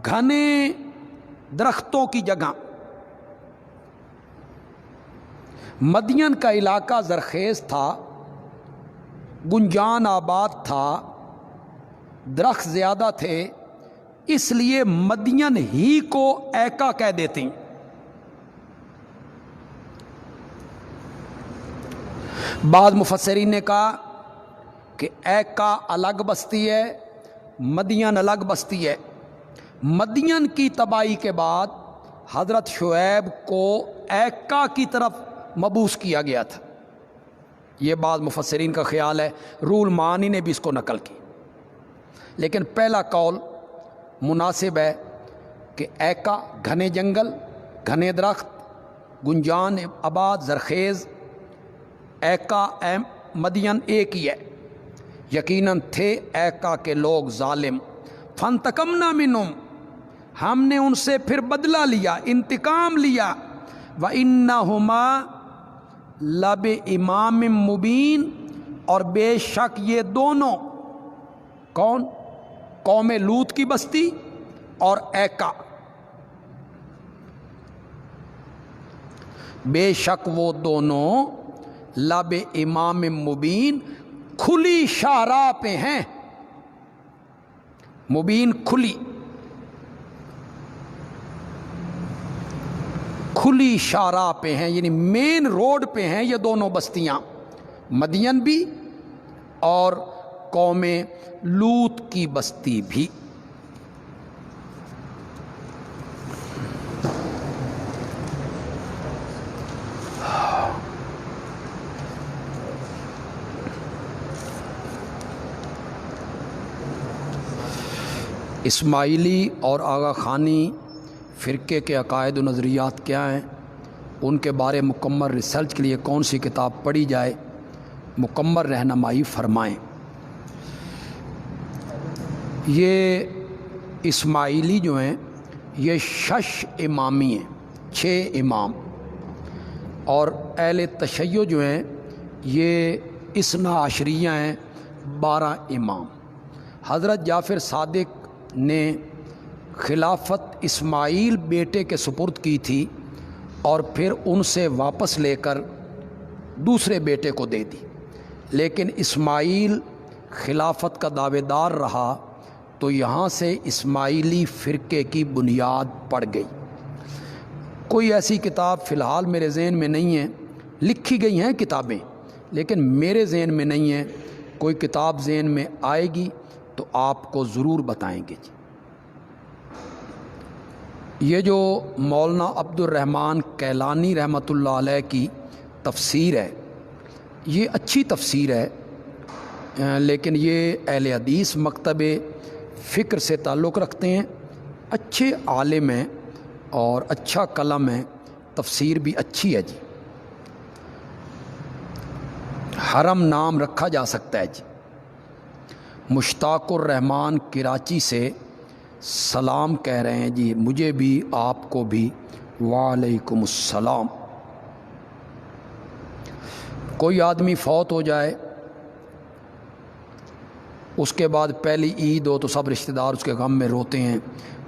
گھنے درختوں کی جگہ، مدین کا علاقہ زرخیز تھا، گنجان آباد تھا، درخت زیادہ تھے، اس لیے مدین ہی کو ایکا کہہ دیتے ہیں۔ بعض مفسرین نے کہا کہ ایکا الگ بستی ہے، مدین الگ بستی ہے۔ مدین کی تباہی کے بعد حضرت شعیب کو ایکا کی طرف مبعوث کیا گیا تھا، یہ بعض مفسرین کا خیال ہے، روح المعانی نے بھی اس کو نقل کی، لیکن پہلا قول مناسب ہے کہ ایکا گھنے جنگل، گھنے درخت، گنجان آباد، زرخیز، ایکا مدین ایک ہی ہے۔ یقیناً تھے ایکا کے لوگ ظالم، فانتقمنا منہم، ہم نے ان سے پھر بدلہ لیا، انتقام لیا، وَإِنَّهُمَا لَبِإِمَامٍ مُبِينٍ، اور بے شک یہ دونوں، کون؟ قوم لوط کی بستی اور ایکا، بے شک وہ دونوں لَبِإِمَامٍ مُبِينٍ، کھلی شاہراہ پہ ہیں، مبین کھلی، کھلی شاہراہ پہ ہیں، یعنی مین روڈ پہ ہیں یہ دونوں بستیاں، مدین بھی اور قوم لوط کی بستی بھی۔ اسماعیلی اور آغا خانی فرقے کے عقائد و نظریات کیا ہیں، ان کے بارے مکمل ریسرچ کے لیے کون سی کتاب پڑھی جائے، مکمل رہنمائی فرمائیں۔ یہ اسماعیلی جو ہیں یہ 6 امامی ہیں، 6 امام، اور اہل تشیع جو ہیں یہ 12 ہیں، 12 امام۔ حضرت جعفر صادق نے خلافت اسماعیل بیٹے کے سپرد کی تھی اور پھر ان سے واپس لے کر دوسرے بیٹے کو دے دی، لیکن اسماعیل خلافت کا دعوے دار رہا تو یہاں سے اسماعیلی فرقے کی بنیاد پڑ گئی۔ کوئی ایسی کتاب فی الحال میرے ذہن میں نہیں ہے، لکھی گئی ہیں کتابیں لیکن میرے ذہن میں نہیں ہے، کوئی کتاب ذہن میں آئے گی تو آپ کو ضرور بتائیں گے جی۔ یہ جو مولانا عبد الرحمن کیلانی رحمۃ اللہ علیہ کی تفسیر ہے، یہ اچھی تفسیر ہے، لیکن یہ اہل حدیث مکتب فکر سے تعلق رکھتے ہیں، اچھے عالم ہیں اور اچھا قلم ہے، تفسیر بھی اچھی ہے جی۔ حرم نام رکھا جا سکتا ہے جی۔ مشتاق الرحمن کراچی سے سلام کہہ رہے ہیں جی، مجھے بھی آپ کو بھی وعلیکم السلام۔ کوئی آدمی فوت ہو جائے، اس کے بعد پہلی عید ہو تو سب رشتہ دار اس کے غم میں روتے ہیں،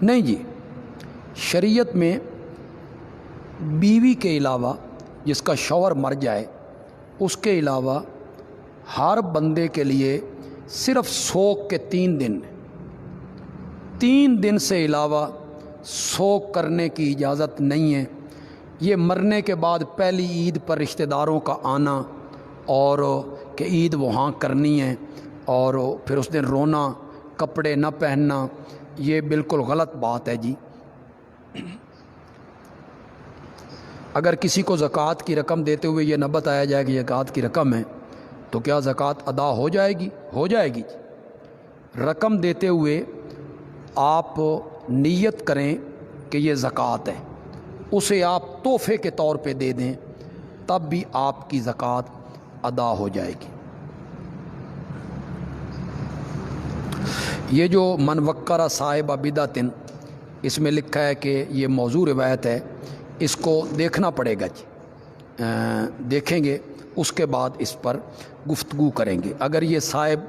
نہیں جی۔ شریعت میں بیوی کے علاوہ، جس کا شوہر مر جائے اس کے علاوہ ہر بندے کے لیے صرف سوگ کے 3 دن، 3 دن سے علاوہ سوگ کرنے کی اجازت نہیں ہے۔ یہ مرنے کے بعد پہلی عید پر رشتہ داروں کا آنا اور کہ عید وہاں کرنی ہے اور پھر اس دن رونا، کپڑے نہ پہننا، یہ بالکل غلط بات ہے جی۔ اگر کسی کو زکوٰۃ کی رقم دیتے ہوئے یہ نہ بتایا جائے کہ یہ زکوٰۃ کی رقم ہے تو کیا زکوٰۃ ادا ہو جائے گی؟ ہو جائے گی جی۔ رقم دیتے ہوئے آپ نیت کریں کہ یہ زکوٰۃ ہے، اسے آپ تحفے کے طور پہ دے دیں، تب بھی آپ کی زکوٰۃ ادا ہو جائے گی۔ یہ جو من وقر صاحب بدعۃ، اس میں لکھا ہے کہ یہ موضوع روایت ہے، اس کو دیکھنا پڑے گا جی، دیکھیں گے، اس کے بعد اس پر گفتگو کریں گے۔ اگر یہ صاحب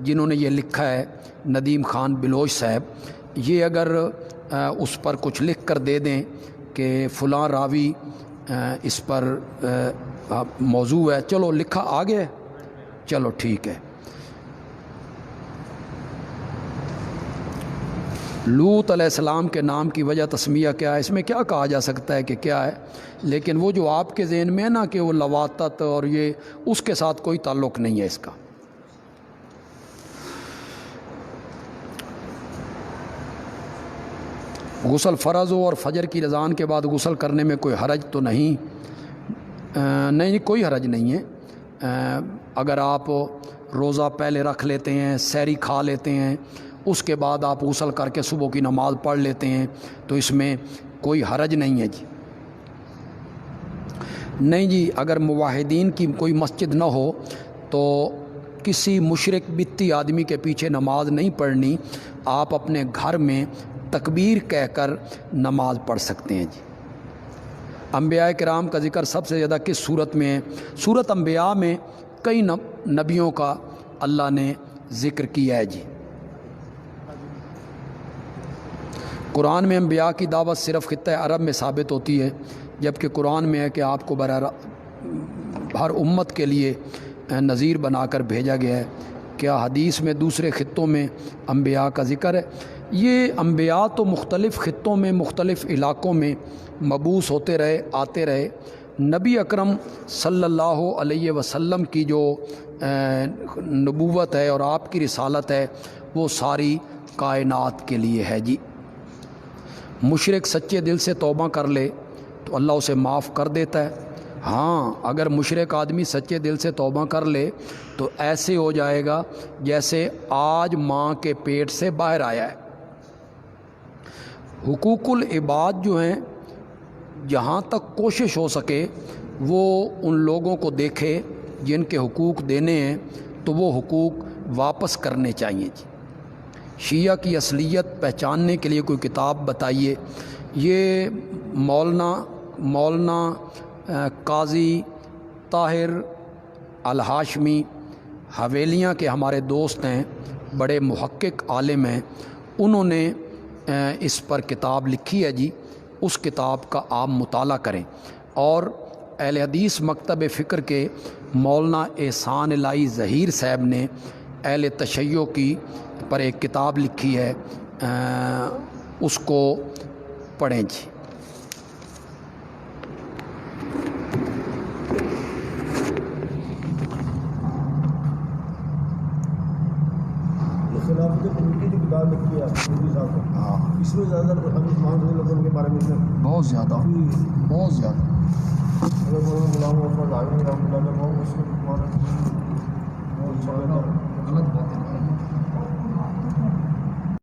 جنہوں نے یہ لکھا ہے، ندیم خان بلوچ صاحب، یہ اگر اس پر کچھ لکھ کر دے دیں کہ فلاں راوی اس پر موضوع ہے، چلو لکھا آ گیا ہے، چلو ٹھیک ہے۔ لوط علیہ السلام کے نام کی وجہ تسمیہ کیا ہے؟ اس میں کیا کہا جا سکتا ہے کہ کیا ہے، لیکن وہ جو آپ کے ذہن میں ہے نا کہ وہ لواطت اور یہ، اس کے ساتھ کوئی تعلق نہیں ہے اس کا۔ غسل فرض ہو اور فجر کی اذان کے بعد غسل کرنے میں کوئی حرج تو نہیں؟ نہیں، کوئی حرج نہیں ہے۔ اگر آپ روزہ پہلے رکھ لیتے ہیں، سحری کھا لیتے ہیں، اس کے بعد آپ غسل کر کے صبح کی نماز پڑھ لیتے ہیں تو اس میں کوئی حرج نہیں ہے جی۔ نہیں جی، اگر موحدین کی کوئی مسجد نہ ہو تو کسی مشرک بدعتی آدمی کے پیچھے نماز نہیں پڑھنی، آپ اپنے گھر میں تکبیر کہہ کر نماز پڑھ سکتے ہیں جی۔ انبیاء کرام کا ذکر سب سے زیادہ کس صورت میں ہے؟ سورت انبیاء میں کئی نبیوں کا اللہ نے ذکر کیا ہے جی۔ قرآن میں انبیاء کی دعوت صرف خطہ عرب میں ثابت ہوتی ہے، جبکہ قرآن میں ہے کہ آپ کو ہر امت کے لیے نذیر بنا کر بھیجا گیا ہے۔ کیا حدیث میں دوسرے خطوں میں انبیاء کا ذکر ہے؟ یہ انبیاء تو مختلف خطوں میں، مختلف علاقوں میں مبعوث ہوتے رہے، آتے رہے۔ نبی اکرم صلی اللہ علیہ وسلم کی جو نبوت ہے اور آپ کی رسالت ہے وہ ساری کائنات کے لیے ہے جی۔ مشرک سچے دل سے توبہ کر لے تو اللہ اسے معاف کر دیتا ہے۔ ہاں، اگر مشرک آدمی سچے دل سے توبہ کر لے تو ایسے ہو جائے گا جیسے آج ماں کے پیٹ سے باہر آیا ہے۔ حقوق العباد جو ہیں، جہاں تک کوشش ہو سکے وہ ان لوگوں کو دیکھے جن کے حقوق دینے ہیں تو وہ حقوق واپس کرنے چاہیے جی۔ شیعہ کی اصلیت پہچاننے کے لیے کوئی کتاب بتائیے۔ یہ مولانا قاضی طاہر الہاشمی حویلیاں کے ہمارے دوست ہیں، بڑے محقق عالم ہیں، انہوں نے اس پر کتاب لکھی ہے جی۔ اس کتاب کا آپ مطالعہ کریں۔ اور اہل حدیث مکتب فکر کے مولانا احسان الہی ظہیر صاحب نے اہل تشیع کی پر ایک کتاب لکھی ہے، اس کو پڑھیں جی۔ خلافت کمیٹی کی کتاب لکھی ہے مودی صاحب نے، ہاں اس میں زیادہ تر مسلمان رضی اللہ عنہ کے بارے میں بہت زیادہ بہت زیادہ. غلام محمد عالمی رحمۃ اللہ علیہ وہ مسلم